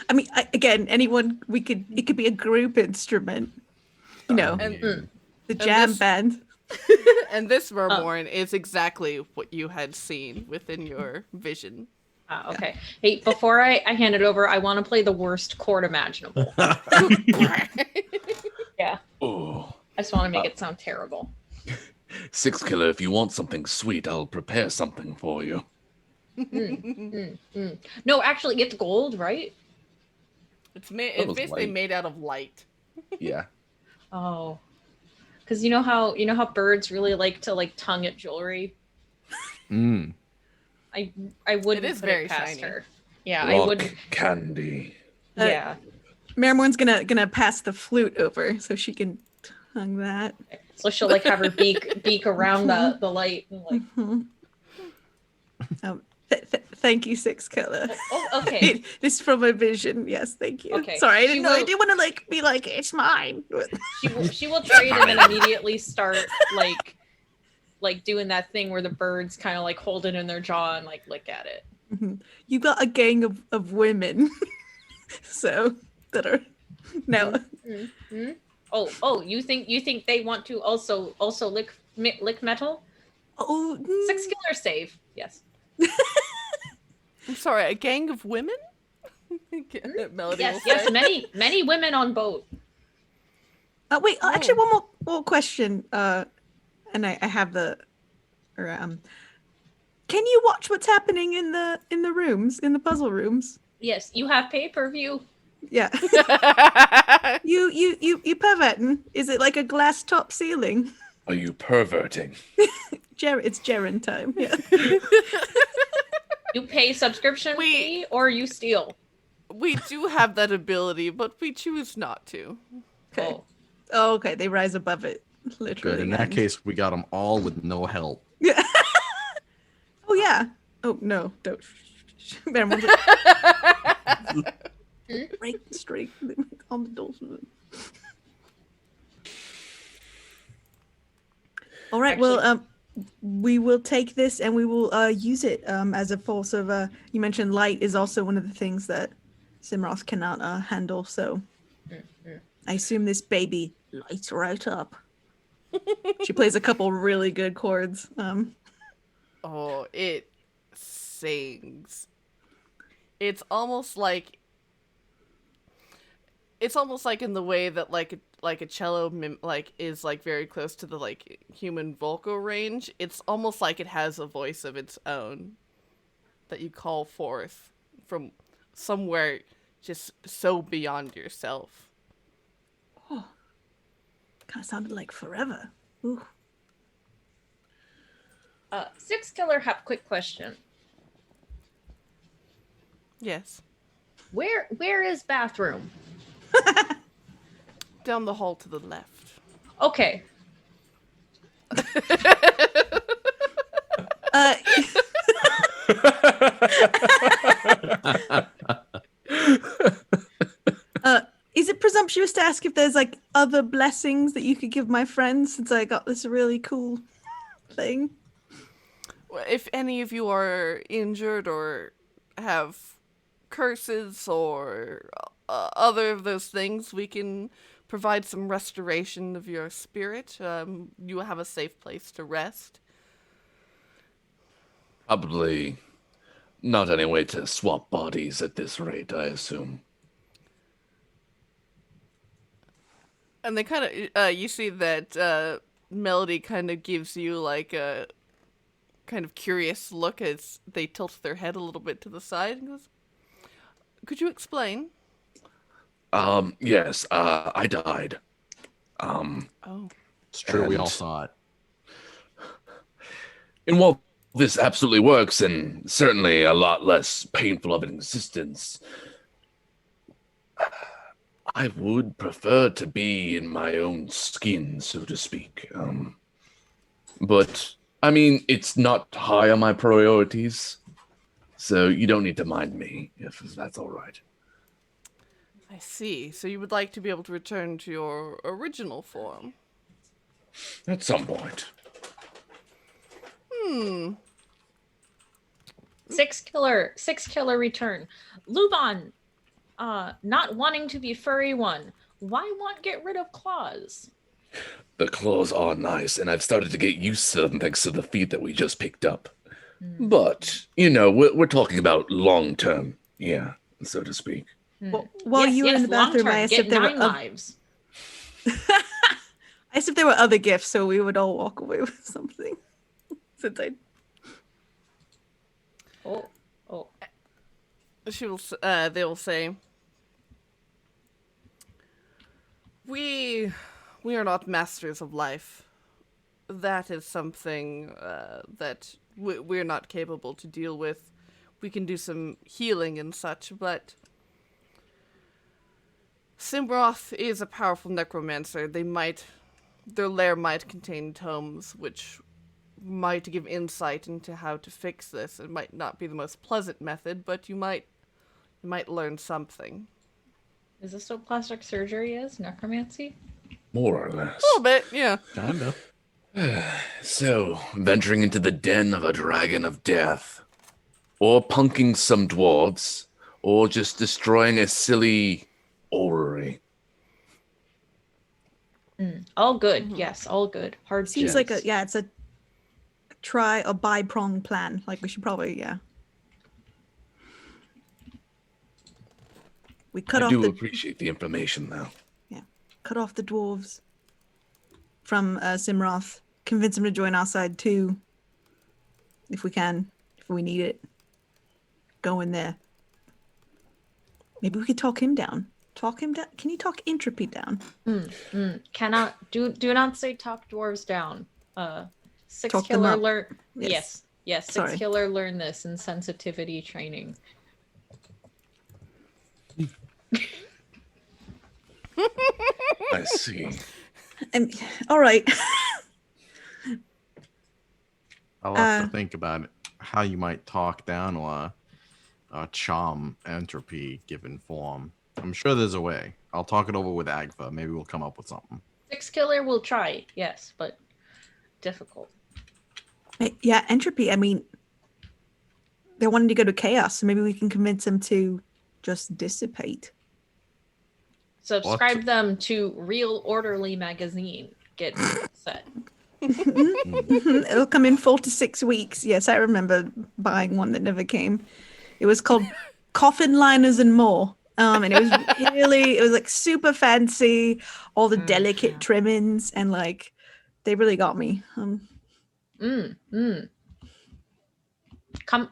I mean, again, anyone it could be a group instrument, And the jam this- band. and this Marrowmorn is exactly what you had seen within your vision. Okay. Hey, before I hand it over, I want to play the worst chord imaginable. Yeah. Oh, I just want to make it sound terrible. Six Killer, if you want something sweet, I'll prepare something for you. No, actually, it's gold, right? It's was basically light. made out of light. Yeah. Oh. Because you know how birds really like to tongue at jewelry. I wouldn't It is put very it past shiny. her. Yeah, I Rock wouldn't. candy. Yeah. Marrowmorn's gonna pass the flute over so she can tongue that. So she'll have her beak around the light and Thank you, Six Killer. Oh, okay. This is from my vision. Yes, thank you. Okay. Sorry, I didn't know. I will- didn't want to be like it's mine. She will trade and then immediately start doing that thing where the birds kind of hold it in their jaw and lick at it. You got a gang of women, so that are now. Oh, you think they want to also lick metal? Oh, Six Killer save. Yes. I'm sorry, a gang of women? Melody will Yes, say. many women on boat. Wait, actually, one more question. And I have the. Can you watch what's happening in the rooms, in the puzzle rooms? Yes, you have pay-per-view. Yeah. You perverting? Is it like a glass top ceiling? Are you perverting? It's Jaren time. Yeah. You pay subscription fee or you steal. We do have that ability, but we choose not to. Okay. Oh, okay. They rise above it, literally. Good. In that case, we got them all with no help. Yeah. Oh yeah. Oh no! Don't. Everyone's like, break straight on the doors. All right. Well, we will take this and we will use it as a force of. You mentioned light is also one of the things that Simroth cannot handle. So I assume this baby lights right up. She plays a couple really good chords. Oh, it sings. It's almost like in the way that like a cello is very close to the human vocal range. It's almost like it has a voice of its own that you call forth from somewhere just so beyond yourself. Oh, kind of sounded like forever. Ooh. Six Killer, have quick question. Yes. Where is bathroom? Down the hall to the left. Okay. Is it presumptuous to ask if there's other blessings that you could give my friends since I got this really cool thing? If any of you are injured or have curses or other of those things, we can provide some restoration of your spirit. You will have a safe place to rest. Probably not any way to swap bodies at this rate, I assume. And they kind of, you see that Melody kind of gives you like a kind of curious look as they tilt their head a little bit to the side and goes, "Could you explain?" Yes, I died. Oh. It's true. We all And- saw it. And while this absolutely works, and certainly a lot less painful of an existence, I would prefer to be in my own skin, so to speak. But, I mean, it's not high on my priorities, so you don't need to mind me, if that's all right. I see. So you would like to be able to return to your original form. At some point. Six killer return. LuVon, not wanting to be furry one. Why want get rid of claws? The claws are nice, and I've started to get used to them thanks to the feet that we just picked up. But, you know, we're talking about long term, yeah, so to speak. Well, while you were in the bathroom, I asked if there were lives. I asked if there were other gifts, so we would all walk away with something. Since I Oh. They will say, We are not masters of life. That is something that we're not capable to deal with. We can do some healing and such, but Simroth is a powerful necromancer. Their lair might contain tomes which might give insight into how to fix this. It might not be the most pleasant method, but you might learn something. Is this what plastic surgery is? Necromancy? More or less. A little bit, yeah. Kind of. So, venturing into the den of a dragon of death, or punking some dwarves, or just destroying a silly orrery. All good. Yes, all good. Hard seems choice. like it's a try a bi-pronged plan. Like we should probably we cut I off do the appreciate the information, though. cut off the dwarves from Simroth. Convince him to join our side too, if we can, if we need it. Go in there. Maybe we could talk him down. Talk him down. Can you talk entropy down? Cannot do not say talk dwarves down. Six Talk them killer up. learn. Yes. Yes. Six Sorry. killer learn this in sensitivity training. I see. All right. I'll have to think about it, how you might talk down or charm entropy given form. I'm sure there's a way. I'll talk it over with Agfa. Maybe we'll come up with something. Six killer will try. Yes, but difficult. Yeah, entropy. I mean, they're wanting to go to chaos, so maybe we can convince them to just dissipate. Subscribe them to Real Orderly magazine. Get set. It'll come in 4 to 6 weeks. Yes, I remember buying one that never came. It was called Coffin Liners and More. And it was it was like super fancy, all the delicate trimmings, and like they really got me.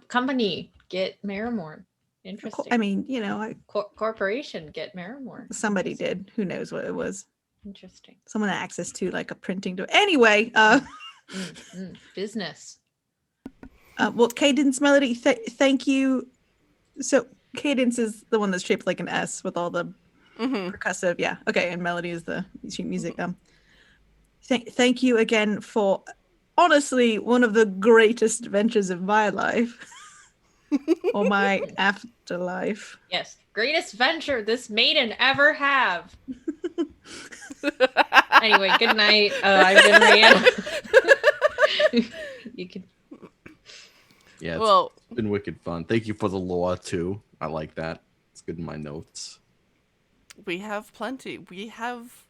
Company, get Marrowmorn. Interesting. I mean, you know, Corporation, get Marrowmorn. somebody did. Who knows what it was? Interesting. Someone had access to like a printing door. Anyway, Business. well, Cadence Melody, thank you. So Cadence is the one that's shaped like an S with all the percussive. Yeah. Okay. And Melody is the sheet music. Thank you again for honestly one of the greatest adventures of my life or my afterlife. Yes. Greatest venture this maiden ever have. Anyway, good night. I've been Riana. You can. Yeah, Well, it's been wicked fun. Thank you for the lore too. I like that. It's good in my notes. we have plenty. We have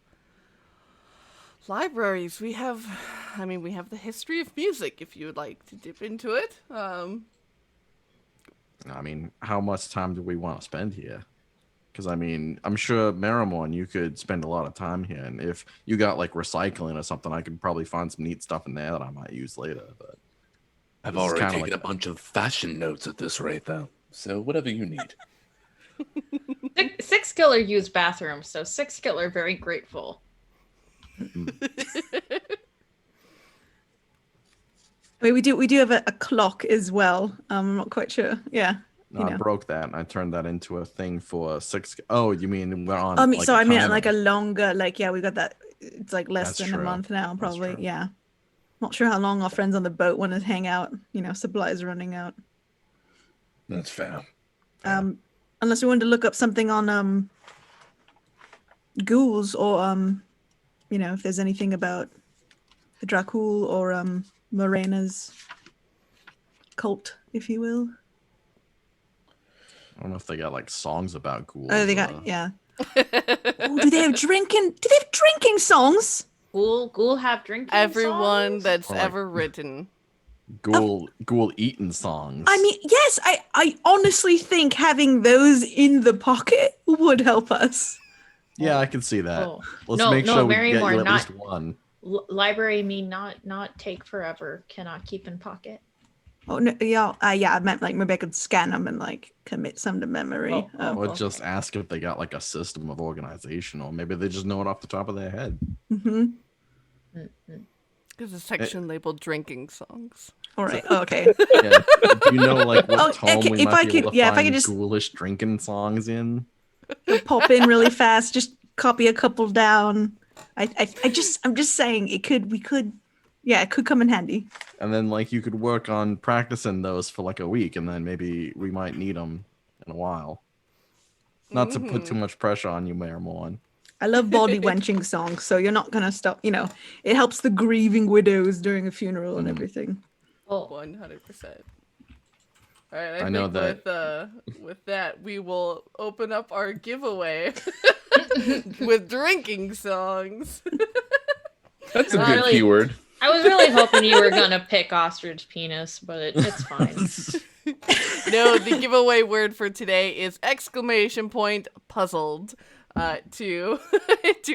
libraries. We have the history of music if you would like to dip into it. I mean, how much time do we want to spend here? Because I mean, I'm sure Marrowmorn, you could spend a lot of time here, and if you got like recycling or something, I could probably find some neat stuff in there that I might use later. But I've this is already kinda taken like a bunch of fashion notes at this rate, though. So whatever you need. Six Killer used bathrooms, so Six Killer very grateful. I mean, we do have a clock as well. I'm not quite sure. Yeah. No, You I know. broke that and I turned that into a thing for 6. Oh, you mean we're on? I mean, like, so a I mean timer. like a longer, like, yeah, we got that. It's like less That's than true. a month now, That's probably. true. Yeah. Not sure how long our friends on the boat want to hang out. You know, supplies running out. That's fair. Unless we wanted to look up something on ghouls or you know, if there's anything about the Dracul or Morena's cult, if you will. I don't know if they got like songs about ghouls. Oh, they got yeah. Oh, do they have drinking songs? Ghoul have drinking Everyone songs? that's Or like- ever written. ghoul eating songs. I mean, yes, I honestly think having those in the pocket would help us. yeah, I can see that. Oh. Let's No, make no, sure we get you Marrowmorn, at not- least one. Library me not take forever. Cannot keep in pocket. Oh no, yeah, I meant like maybe I could scan them and like commit some to memory. Oh. Or just ask if they got like a system of organization, or maybe they just know it off the top of their head. Mm-hmm. There's a section labeled drinking songs. All right. Okay. Yeah. Do you know like what Oh, tone okay, we if might I be could- able to yeah, if I find could just- ghoulish drinking songs in? Pop in really fast. Just copy a couple down. I'm just saying it could. Yeah, it could come in handy. And then like you could work on practicing those for like a week, and then maybe we might need them in a while. Not to put too much pressure on you, Marrowmorn. I love body wenching songs, so you're not gonna stop. You know, it helps the grieving widows during a funeral and everything. Oh, 100%. All right, I I know think with that, we will open up our giveaway with drinking songs. That's a Not good really. keyword. I was really hoping you were gonna pick ostrich penis, but it's fine. No, the giveaway word for today is ! Puzzled. To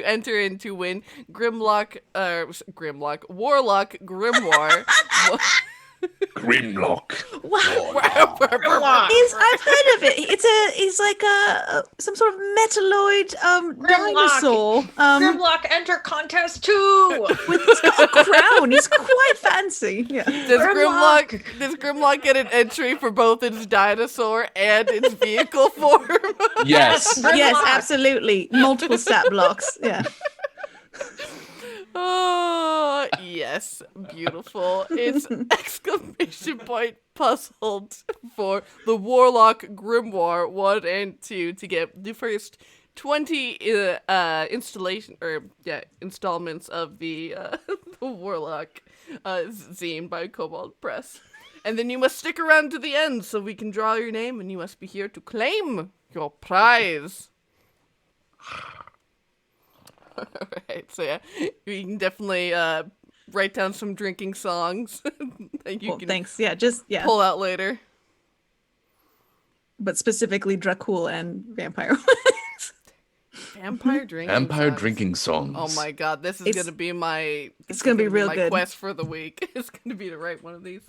enter in to win Warlock Grimoire. Grimlock. I've heard of it. It's like some sort of metalloid dinosaur. Grimlock enter contest 2. He's got a crown. He's quite fancy. Yeah. Does Grimlock get an entry for both its dinosaur and its vehicle form? Yes. Yes, Grimlock. absolutely. Multiple stat blocks. Yeah. Oh, yes. Beautiful. It's ! Puzzled for the Warlock Grimoire 1 and 2 to get the first 20 installments of the Warlock zine by Kobold Press. And then you must stick around to the end so we can draw your name, and you must be here to claim your prize. Alright, so yeah, you can definitely write down some drinking songs that you Well, can thanks. Yeah, just yeah. pull out later. But specifically Dracul and vampire. Vampire drinking Vampire songs. drinking songs. Oh my god, this is It's- gonna be my real good. quest for the week. It's gonna be to write one of these.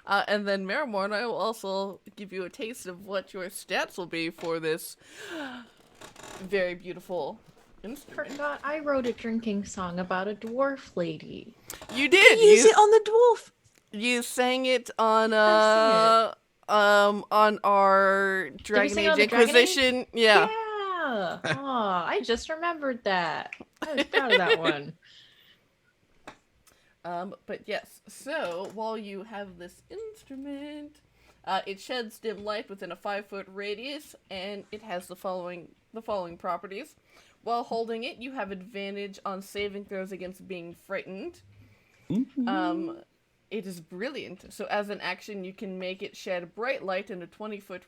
And then Marrowmorn, I will also give you a taste of what your stats will be for this very beautiful instrument. Forgot I wrote a drinking song about a dwarf lady. You did. Use it on the dwarf. You sang it on I on our Dragon sing it Age on the Dragon Age? Inquisition. Yeah. Yeah. Oh, I just remembered that. I was proud of that one. But yes, so while you have this instrument, it sheds dim light within a 5-foot radius, and it has the following properties. While holding it, you have advantage on saving throws against being frightened. It is brilliant. So as an action, you can make it shed bright light in a 20-foot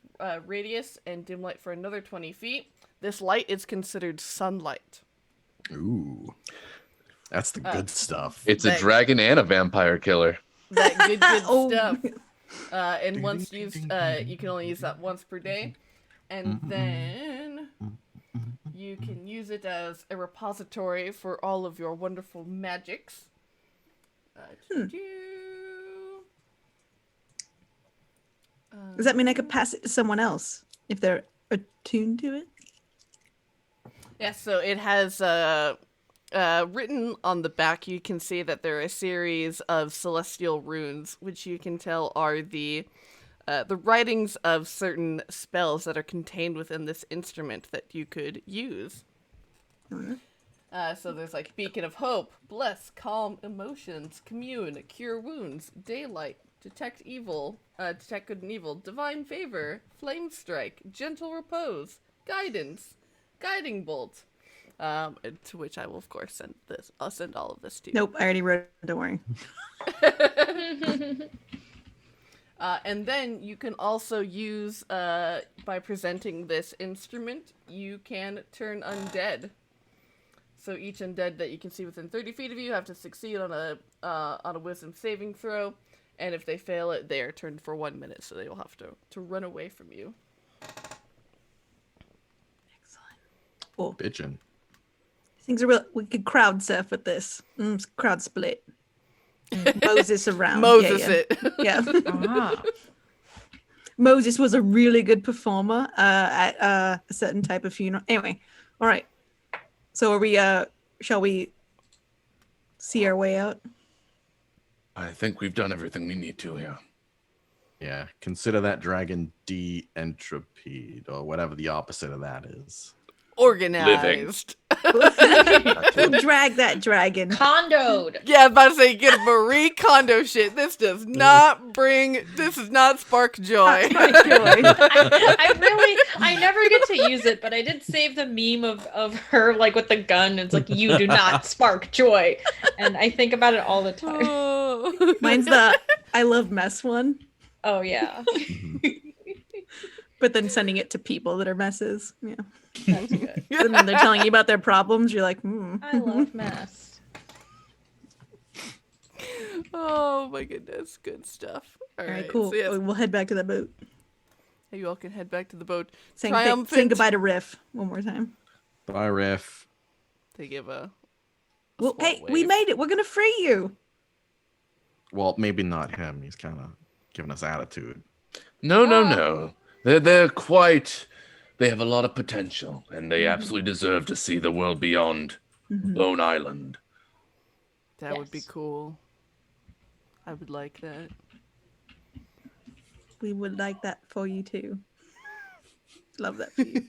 radius and dim light for another 20 feet. This light is considered sunlight. Ooh. That's the good stuff. It's a That- dragon and a vampire killer. That good Oh. stuff. And once used, you can only use that once per day. And then You can use it as a repository for all of your wonderful magics. Does that mean I could pass it to someone else if they're attuned to it? Yeah, so it has written on the back, you can see that there are a series of celestial runes, which you can tell are the writings of certain spells that are contained within this instrument that you could use. So there's like Beacon of Hope, Bless, Calm Emotions, Commune, Cure Wounds, Daylight, Detect Evil, Detect Good and Evil, Divine Favor, Flame Strike, Gentle Repose, Guidance, Guiding Bolt. To which I will of course send this. I'll send all of this to you. Nope, I already wrote it. Don't worry. And then you can also use, by presenting this instrument, you can turn undead. So each undead that you can see within 30 feet of you have to succeed on a wisdom saving throw. And if they fail it, they are turned for 1 minute, so they will have to run away from you. Excellent. Cool. Bitchin'. Things are real. We could crowd surf with this. Crowd split. Moses around. Moses yeah. it. Yeah. Ah. Moses was a really good performer at a certain type of funeral. Anyway, all right. So are we? Shall we see our way out? I think we've done everything we need to here. Yeah, consider that dragon de-entropied, or whatever the opposite of that is. Organized. We'll drag that dragon. Condoed. Yeah, I'm about to say, get Marie Kondo shit. This does not spark joy. I never get to use it, but I did save the meme of her like with the gun. It's like, you do not spark joy. And I think about it all the time. Oh. Mine's the I love mess one, Oh yeah. but then sending it to people that are messes. Yeah. That's good. And then they're telling you about their problems. You're like, I love mess. Oh my goodness, good stuff. All right, cool. So yes, We'll head back to the boat. you all can head back to the boat. Saying goodbye to Riff one more time. Bye, Riff. They give a Well, small hey, we wave. made it. We're gonna free you. Well, maybe not him. He's kind of giving us attitude. No. They're quite. They have a lot of potential, and they absolutely deserve to see the world beyond Lone Island. That would be Yes. cool. I would like that. We would like that for you too. Love that for you.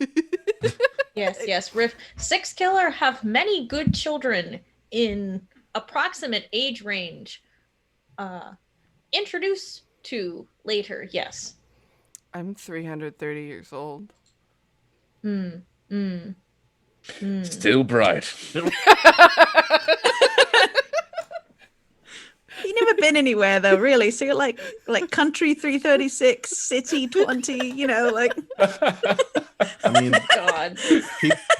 Yes. Riff. Six Killer have many good children in approximate age range. Introduce to later. Yes. I'm 330 years old. Still bright. You've never been anywhere though, really. So you're like country 336, city 20. You know, like I mean, God.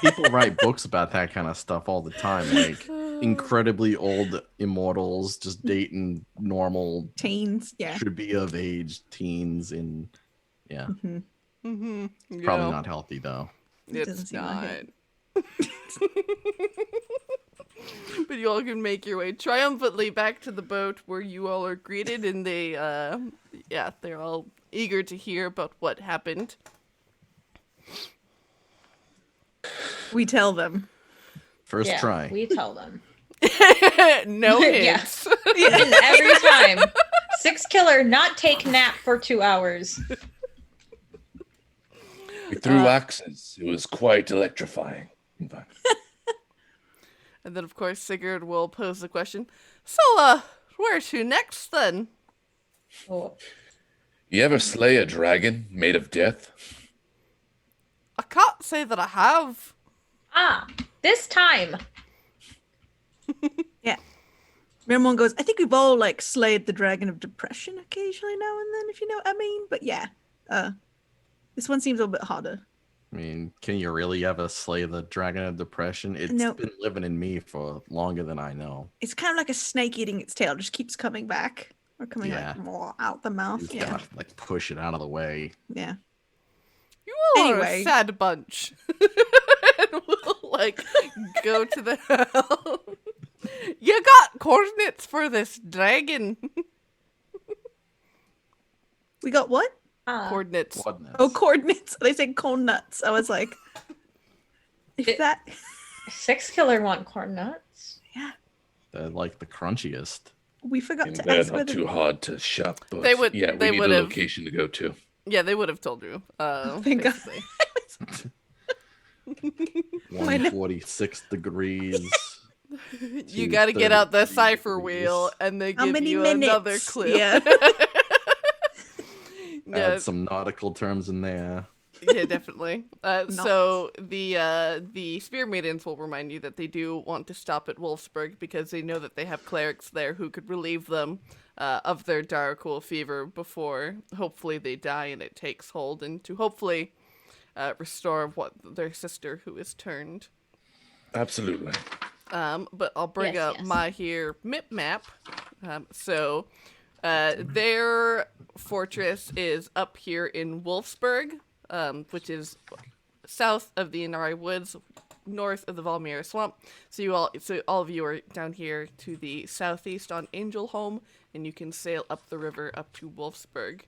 people write books about that kind of stuff all the time, like incredibly old immortals just dating normal, teens. Yeah. should be of age teens, and yeah, Mm-hmm. probably not healthy though. Doesn't It's seem not. like But you all can make your way triumphantly back to the boat where you all are greeted, and they're all eager to hear about what happened. We tell them. First Yeah, try. we tell them. No Yeah. hints. And every time. Six Killer not take nap for 2 hours. We threw axes. It was quite electrifying. In fact. And then, of course, Sigurd will pose the question, so, where to next, then? Oh. You ever slay a dragon made of death? I can't say that I have. This time. Yeah. Marrowmorn goes, I think we've all like slayed the dragon of depression occasionally now and then, if you know what I mean. But yeah, this one seems a little bit harder. I mean, can you really ever slay the dragon of depression? It's No. been living in me for longer than I know. It's kind of like a snake eating its tail, just keeps coming back or coming Yeah. like more out the mouth. You Yeah. gotta like push it out of the way. Yeah. You all are Anyway. a sad bunch. And we'll, like, go to the hell. You got coordinates for this dragon. We got what? Coordinates. Oh, coordinates. They said corn nuts. I was like, if It- that. 6 killer want corn nuts. Yeah. They're like the crunchiest. We forgot And to they're ask not whether. too hard to shop, but They would- yeah, we they need a would've- location to go to. Yeah, they would have told you. Thank God. Basically. 146 degrees. You got to get out the 233 cipher wheel, degrees. and they How give many you minutes? another clue. Yeah. Yeah, Add some nautical terms in there. yeah, definitely. So the Spear Maidens will remind you that they do want to stop at Wolfsburg because they know that they have clerics there who could relieve them of their Darkwool fever before hopefully they die and it takes hold, and to hopefully restore what their sister who is turned. Absolutely. But I'll bring Yes, up yes. my here map. Their fortress is up here in Wolfsburg, which is south of the Inari Woods, north of the Valmira Swamp. So all of you are down here to the southeast on Angelholm, and you can sail up the river up to Wolfsburg.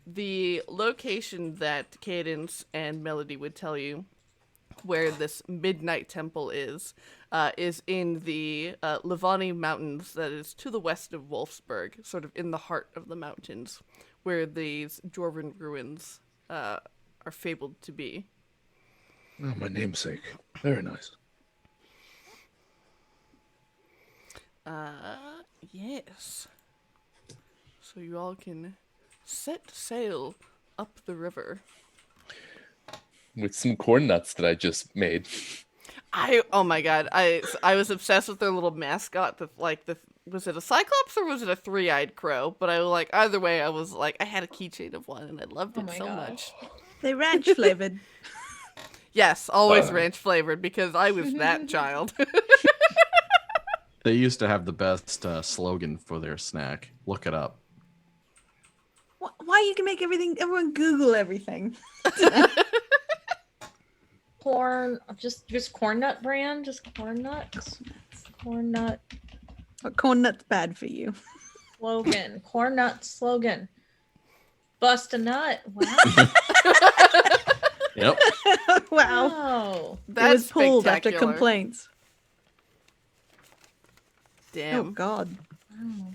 The location that Cadence and Melody would tell you where this midnight temple is in the LuVon Mountains that is to the west of Wolfsburg, sort of in the heart of the mountains, where these dwarven ruins are fabled to be. Oh, my namesake. Very nice. Yes. So you all can set sail up the river. With some corn nuts that I just made. Oh my god, I was obsessed with their little mascot. Was it a cyclops or was it a 3-eyed crow? But I was like, either way, I was like, I had a keychain of one and I loved Oh it my so gosh. much. They ranch flavored. Yes, always Uh. ranch flavored because I was that child. They used to have the best slogan for their snack. Look it up. Why you can make everyone Google everything? Corn, just corn nut brand, just corn nuts. Corn nut But corn nuts bad for you. slogan. Corn nut slogan. Bust a nut. Wow. Yep. Wow. Oh. It That's was pulled after spectacular. complaints. Oh Damn. God. Wow.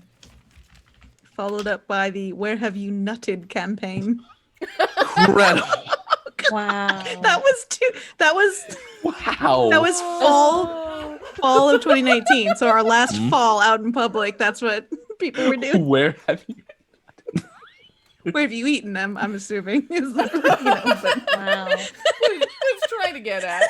Followed up by the "Where have you nutted" campaign. Incredible. Wow. That was Wow. that was fall of 2019. So our last fall out in public. That's what people were doing. Where have you? Where have you eaten them? I'm assuming. Is the, but Wow. Let's try to get at.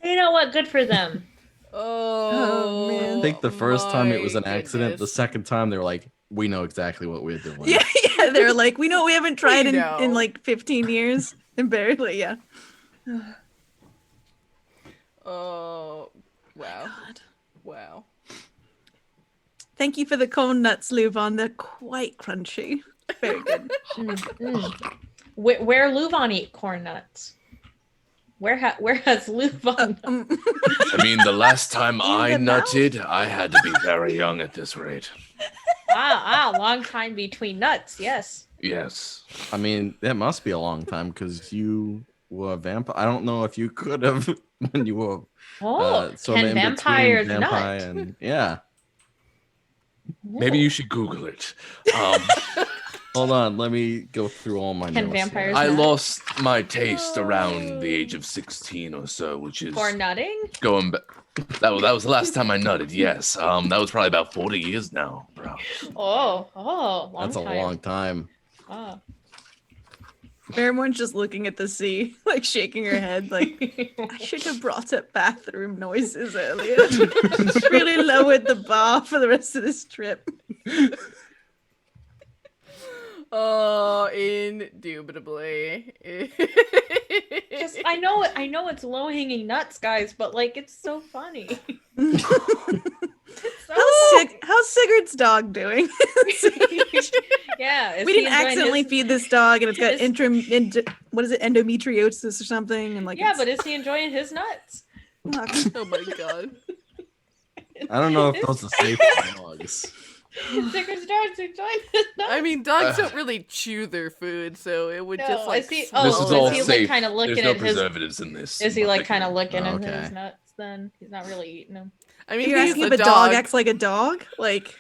You know what? Good for them. Oh, man. I think the first time it was an my accident. The goodness. second time they were like, we know exactly what we're doing. yeah, they're like, we know we haven't tried in know. like 15 years. And barely, yeah. Oh, wow. Wow. Thank you for the corn nuts, LuVon. They're quite crunchy. Very good. Where LuVon eat corn nuts? Where has LuVon? I mean, the last time I the mouth. nutted, I had to be very young at this rate. Long time between nuts. Yes. Yes. I mean, that must be a long time because you were a vampire. I don't know if you could have when you were sort of can in vampires between vampire nut? and yeah. Maybe you should Google it. Hold on, let me go through all my Can notes vampires I nut? lost my taste around the age of 16 or so, which is For nutting? going back. That was the last time I nutted. Yes. That was probably about 40 years now, bro. Long That's time. a long time. Oh. Marrowmorn's just looking at the sea, like shaking her head, like, I should have brought up bathroom noises earlier. Just really lowered the bar for the rest of this trip. Oh, indubitably. Just, I know it's low hanging nuts, guys, but like it's so funny. It's so How's Sigurd's dog doing? Yeah. Is We he didn't enjoying accidentally his- feed this dog, and it's got Is- what is it, endometriosis or something, and like Yeah, but is he enjoying his nuts? Oh my god. I don't know if those are safe for dogs. Sicker's dog's enjoying his nuts. I mean, dogs don't really chew their food, so it would No, just like. is he- swallow This Oh, is is all he, like, safe. kinda looking There's no at his- preservatives in this. Is he like kind of Nothing. looking at Okay. his nuts then? He's not really eating them. I mean, You're he's asking a if a dog acts like a dog? Like,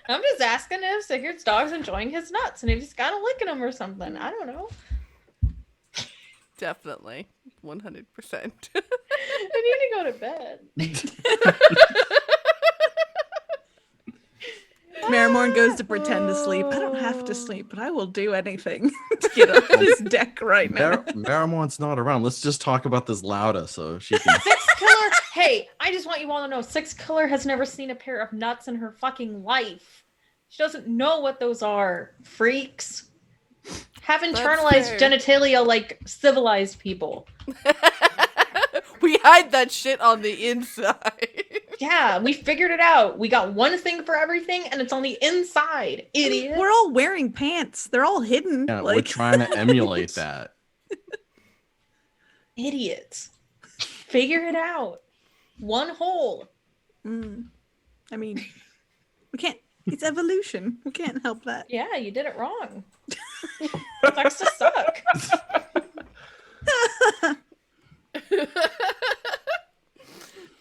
I'm just asking if Sigurd's dog's enjoying his nuts and if he's kind of licking them or something. I don't know. Definitely, 100%. I need to go to bed. Marrowmorn goes to pretend to sleep. I don't have to sleep, but I will do anything to get off this deck right now. Marrowmorn's not around. Let's just talk about this Lauda so she can. Six Killer. Hey, I just want you all to know Six Killer has never seen a pair of nuts in her fucking life. She doesn't know what those are. Freaks. Have That's internalized fair. genitalia like civilized people. We hide that shit on the inside. Yeah, we figured it out. We got one thing for everything and it's on the inside. Idiot. We're all wearing pants. They're all hidden. Yeah, like, we're trying to emulate that. Idiots. Figure it out. One hole. I mean, we can't. It's evolution. We can't help that. Yeah, you did it wrong. Sucks to suck.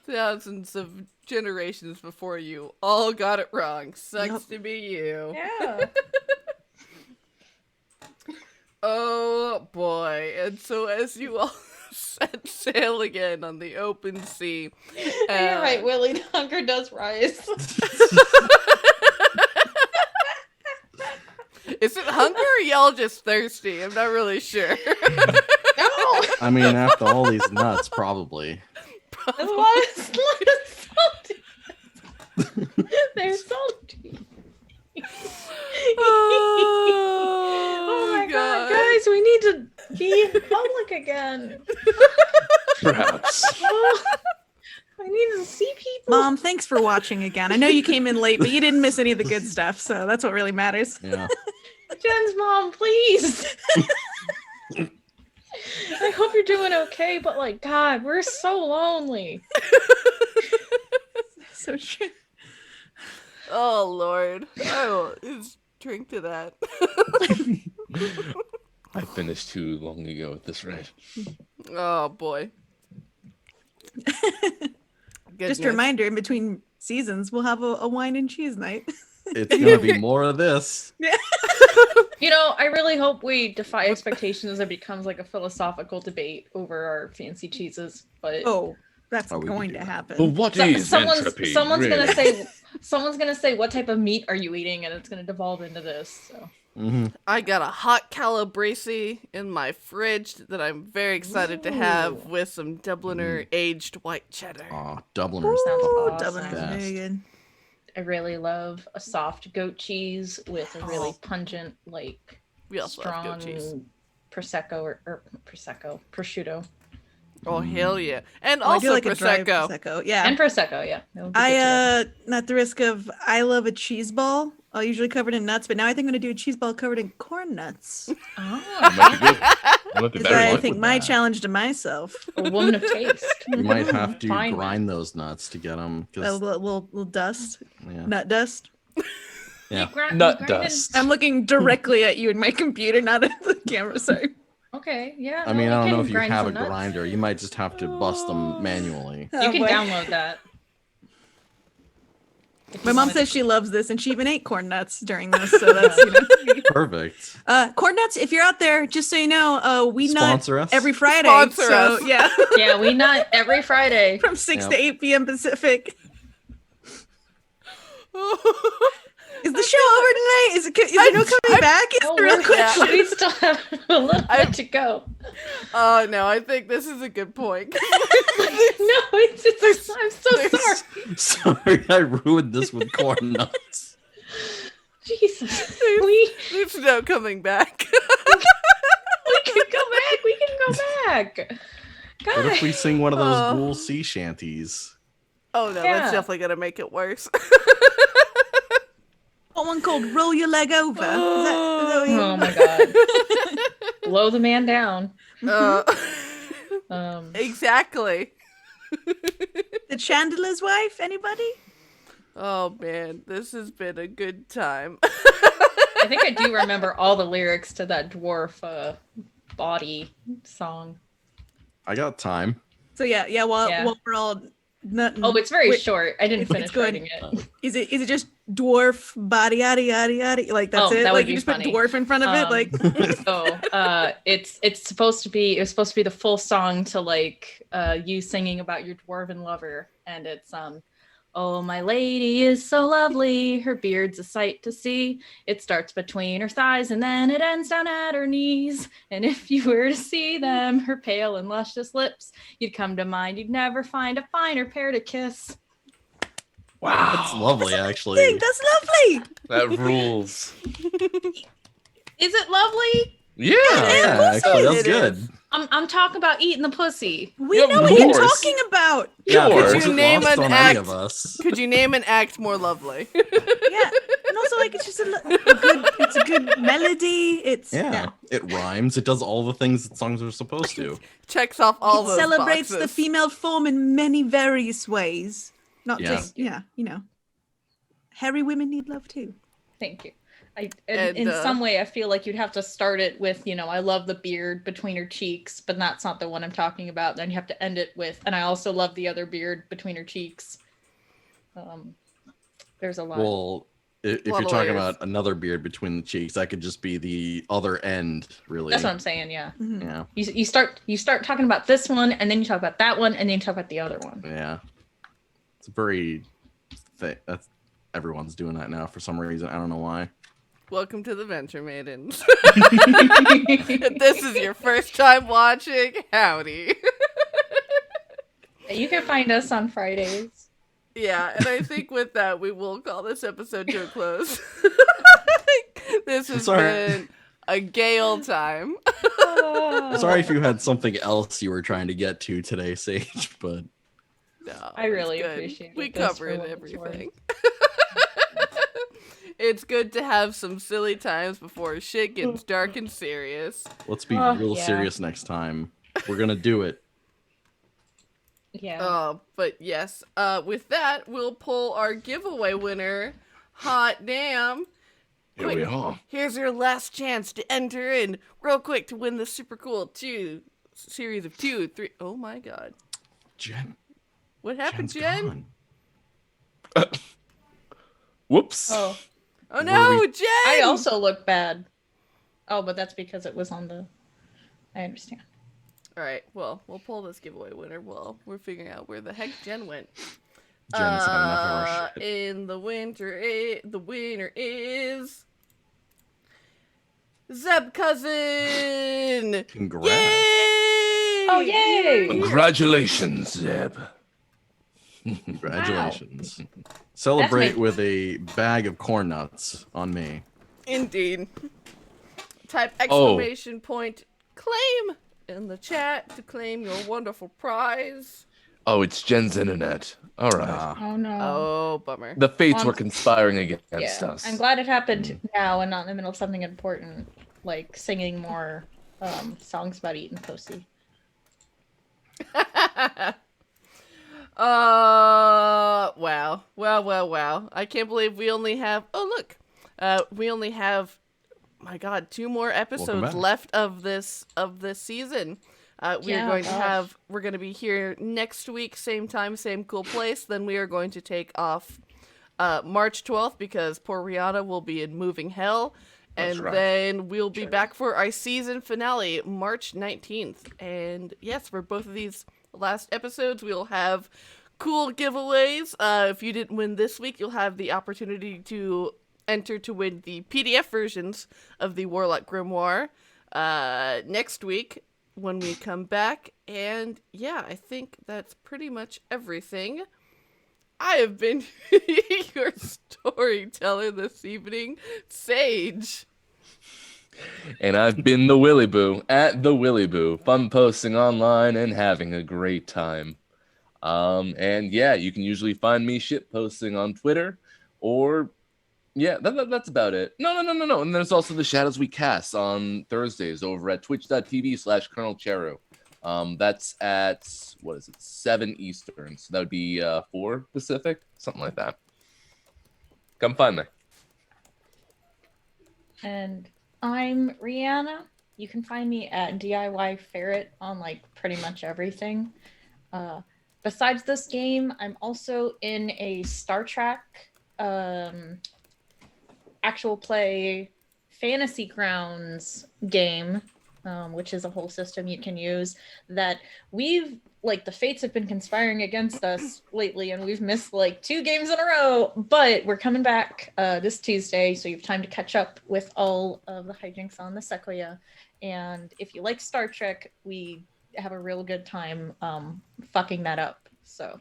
Thousands of generations before you all got it wrong. Sucks Yep. to be you. Yeah. Oh boy. And so as you all set sail again on the open sea. You're right, Willy. The hunger does rise. Is it hunger or y'all just thirsty? I'm not really sure. No. I mean, after all these nuts, probably. There's a lot of salty. They're salty. Oh my god, guys, we need to be in public again. Perhaps. Oh, I need to see people. Mom, thanks for watching again. I know you came in late, but you didn't miss any of the good stuff, so that's what really matters. Yeah. Jen's mom, please. I hope you're doing okay, but like, God, we're so lonely. So true. Oh Lord. I will just drink to that. I finished too long ago at this rate. Oh boy. Just Goodness. a reminder, in between seasons, we'll have a wine and cheese night. It's gonna be more of this. You know, I really hope we defy expectations. It becomes like a philosophical debate over our fancy cheeses. But Oh, that's Oh, we can going do to that. happen. Well, what is someone's entropy? gonna really? say what type of meat are you eating, and it's gonna devolve into this. So Hmm. I got a hot calabrese in my fridge that I'm very excited to have with some Dubliner aged white cheddar. Oh, Dubliners. Sounds Ooh, awesome. Dubliners are very Best. good. I really love a soft goat cheese with a really Oh. pungent, like We also have strong goat cheese. prosecco or prosciutto Oh hell yeah! And Oh, I do also like a dry prosecco. prosecco. Yeah. and prosecco. Yeah, that would be good At the risk of, I love a cheese ball, usually covered in nuts, but now I think I'm going to do a cheese ball covered in corn nuts. too. Oh, That might be good. That might be Is better I luck think with my that. challenge to myself. a woman of taste. You might have to Fine. grind those nuts to get them. A little dust, Yeah. nut dust. Yeah. Nut dust. I'm looking directly at you in my computer, not at the camera. Sorry. Okay, yeah. I mean, no, I we don't know can if you grind have a some nuts. grinder. You might just have to bust them manually. You Oh, can boy. download that. If My you mom wanted says she loves this, and she even ate corn nuts during this. So that's Perfect. corn nuts. If you're out there, just so you know, we nut Sponsor us. every Friday. Sponsor so us. yeah, to. Yeah, we nut every Friday. from 6 Yep. to 8 p.m. Pacific. Is the show over tonight? Is it no coming back? Is Oh, it real we're- quick? Yeah. we still have a little bit to go. Oh no, I think this is a good point. No, it's just, I'm so there's- sorry. Sorry, I ruined this with corn nuts. Jesus. We There's no coming back. can go back. We can go back. What if God. we sing one of those Oh. Ghoul sea shanties? Oh no, Yeah. that's definitely gonna make it worse. got one called Roll Your Leg Over. Is that what you- Oh my god. Blow the man down. Uh, Exactly. The Chandler's Wife? Anybody? Oh man, this has been a good time. I think I do remember all the lyrics to that dwarf body song. I got time. So yeah. While we're all nutting. Oh, it's very Wait, short. I didn't it's finish good. writing it. Is it just dwarf body yada yada yada? Like that's Oh, it? that Like would you be just put funny. dwarf in front of it? Like So it's supposed to be the full song to like you singing about your dwarven lover, and it's oh, my lady is so lovely, her beard's a sight to see. It starts between her thighs and then it ends down at her knees. And if you were to see them, her pale and luscious lips, you'd come to mind you'd never find a finer pair to kiss. That's Wow. lovely, actually. Dang, that's lovely. That rules. Is it lovely? Yeah. Yeah, actually, it that's is. good. I'm talking about eating the pussy. We Yeah, know of what you're course. talking about. Yeah, Sure. but Could was you it name lost an on act? any of us? Could you name an act more lovely? Yeah. And also like it's just a good melody. It's Yeah, it rhymes. It does all the things that songs are supposed to. Checks off all It those celebrates the boxes. female form in many various ways. Not Yeah. just hairy women need love too. Thank you. And, In some way, I feel like you'd have to start it with, I love the beard between her cheeks, but that's not the one I'm talking about. Then you have to end it with, and I also love the other beard between her cheeks. There's a lot. Well, if you're Lot of talking layers. about another beard between the cheeks, that could just be the other end, really. That's what I'm saying. Yeah. Mhm. Yeah, You start talking about this one, and then you talk about that one, and then you talk about the other one. yeah. It's very. That's everyone's doing that now for some reason. I don't know why. Welcome to the Venture Maidens. If this is your first time watching, howdy. You can find us on Fridays. Yeah, and I think with that, we will call this episode to a close. This has Sorry. been a gay old time. Sorry if you had something else you were trying to get to today, Sage, but No, I really it's good. appreciate We this for covered what it's worth. everything. It's good to have some silly times before shit gets dark and serious. let's be Oh, real yeah. serious next time. We're gonna do it. Yeah. But yes, with that, we'll pull our giveaway winner. Hot damn. Here we are. Here's your last chance to enter in real quick to win the super cool series of 2, 3. Oh my god. Jen, What happened, Jen's Jen? gone. Whoops. Oh, Oh no, we- Jen! I also look bad. Oh, but that's because it was on the. I understand. Alright, well, we'll pull this giveaway winner while we're figuring out where the heck Jen went. Jen's had enough of our shit. In the winner is Zeb Cousin. Congrats. Yay! Oh, yay! Congratulations, Zeb. Congratulations. Celebrate That's my- with a bag of corn nuts on me. Indeed. Type Oh. exclamation point claim in the chat to claim your wonderful prize. Oh, it's Jen's internet. All right. Ah, Oh no. Oh, bummer. The fates Um, were conspiring against Yeah, us. I'm glad it happened now and not in the middle of something important, like singing more songs about eating pussy. Wow. Wow. I can't believe we only have, we only have, my God, 2 more episodes back. left of this season. We're going to be here next week, same time, same cool place. Then we are going to take off March 12th because poor Riana will be in moving hell. That's And right. then we'll be back for our season finale, March 19th. And yes, for both of these last episodes, we'll have cool giveaways. If you didn't win this week, you'll have the opportunity to enter to win the PDF versions of the Warlock Grimoire next week when we come back. And yeah, I think that's pretty much everything. I have been your storyteller this evening, Sage. And I've been the Willy Boo at the Willy Boo, fun posting online and having a great time. And yeah, you can usually find me shit posting on Twitter or Yeah, that's about it. No. And there's also the Shadows We Cast on Thursdays over at twitch.tv/Colonel Cheru. That's at, 7 Eastern. So that would be 4 Pacific, something like that. Come find me. And I'm Riana. You can find me at DIY Ferret on like pretty much everything. Besides this game, I'm also in a Star Trek actual play Fantasy Grounds game, which is a whole system you can use that we've like the fates have been conspiring against us lately, and we've missed like 2 games in a row, but we're coming back this Tuesday, so you have time to catch up with all of the hijinks on the Sequoia. And if you like Star Trek, we have a real good time fucking that up, so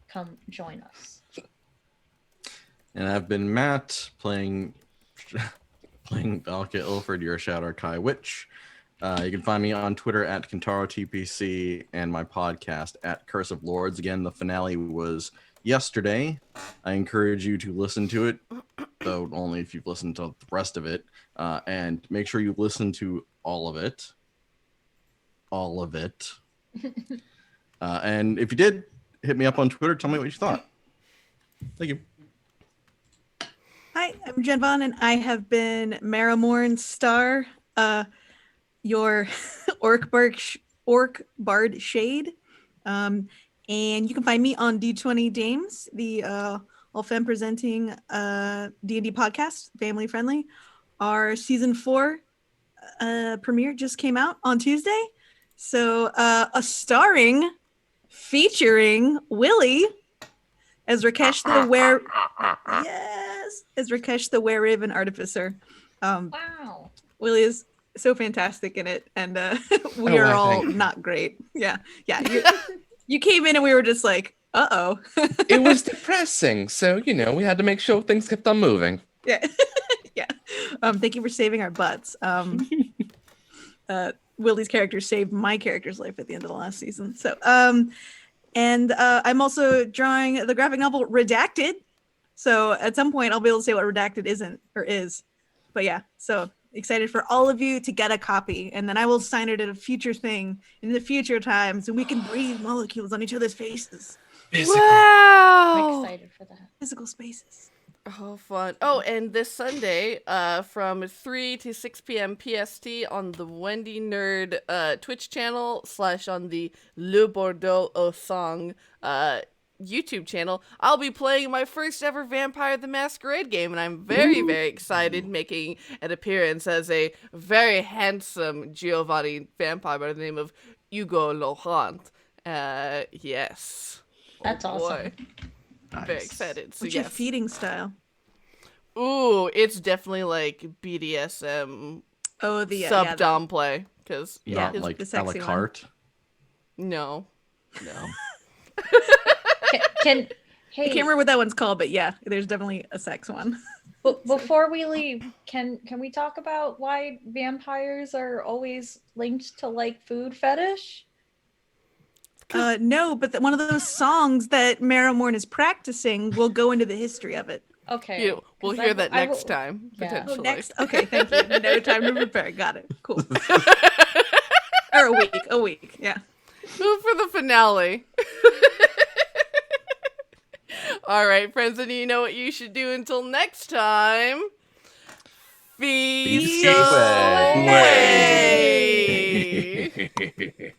come join us. And I've been Matt playing Valka, Ilford, your Shadow Kai Witch. You can find me on Twitter at KentaroTPC and my podcast at Curse of Lords. Again, the finale was yesterday. I encourage you to listen to it, though only if you've listened to the rest of it. And make sure you listen to all of it. All of it. And if you did, hit me up on Twitter. Tell me what you thought. Thank you. Hi, I'm Jen Vaughn, and I have been Marrowmorn Star, your Orc Bard Shade. And you can find me on D20 Dames, the all-femme presenting D&D podcast, family friendly. Our season 4 premiere just came out on Tuesday. So featuring Willy as Rakesh the Were-Raven Artificer. Wow. Willy is so fantastic in it, and we are all not great. Yeah. You came in and we were just like, uh-oh. It was depressing, so we had to make sure things kept on moving. Yeah. Yeah. Thank you for saving our butts. Willy's character saved my character's life at the end of the last season. So, and I'm also drawing the graphic novel Redacted. So at some point I'll be able to say what Redacted isn't or is. But yeah, so excited for all of you to get a copy, and then I will sign it at a future thing in the future times, and we can breathe molecules on each other's faces. I'm excited for that. Physical spaces. Oh, fun. Oh, and this Sunday, from 3 to 6 p.m. PST on the Wendy Nerd Twitch channel / on the Le Bordeaux au Song YouTube channel, I'll be playing my first ever Vampire the Masquerade game, and I'm very, very excited, making an appearance as a very handsome Giovanni vampire by the name of Hugo Laurent. Yes. That's awesome. Nice. Very excited. So What's your yes. feeding style? Ooh, it's definitely like BDSM sub-dom play. Because Yeah, his- like the a sexy la one. carte. no. Hey, I can't remember what that one's called, but yeah, there's definitely a sex one. before we leave, can we talk about why vampires are always linked to like food fetish? No, but one of those songs that Marrowmorn is practicing will go into the history of it. Okay. We'll 'cause hear I- that I next will- time, Yeah. potentially. Oh, next? Okay, thank you. No time to prepare. Got it. Cool. Or a week. Yeah. Move for the finale. All right, friends, and you know what you should do until next time? Feast Feast away. away.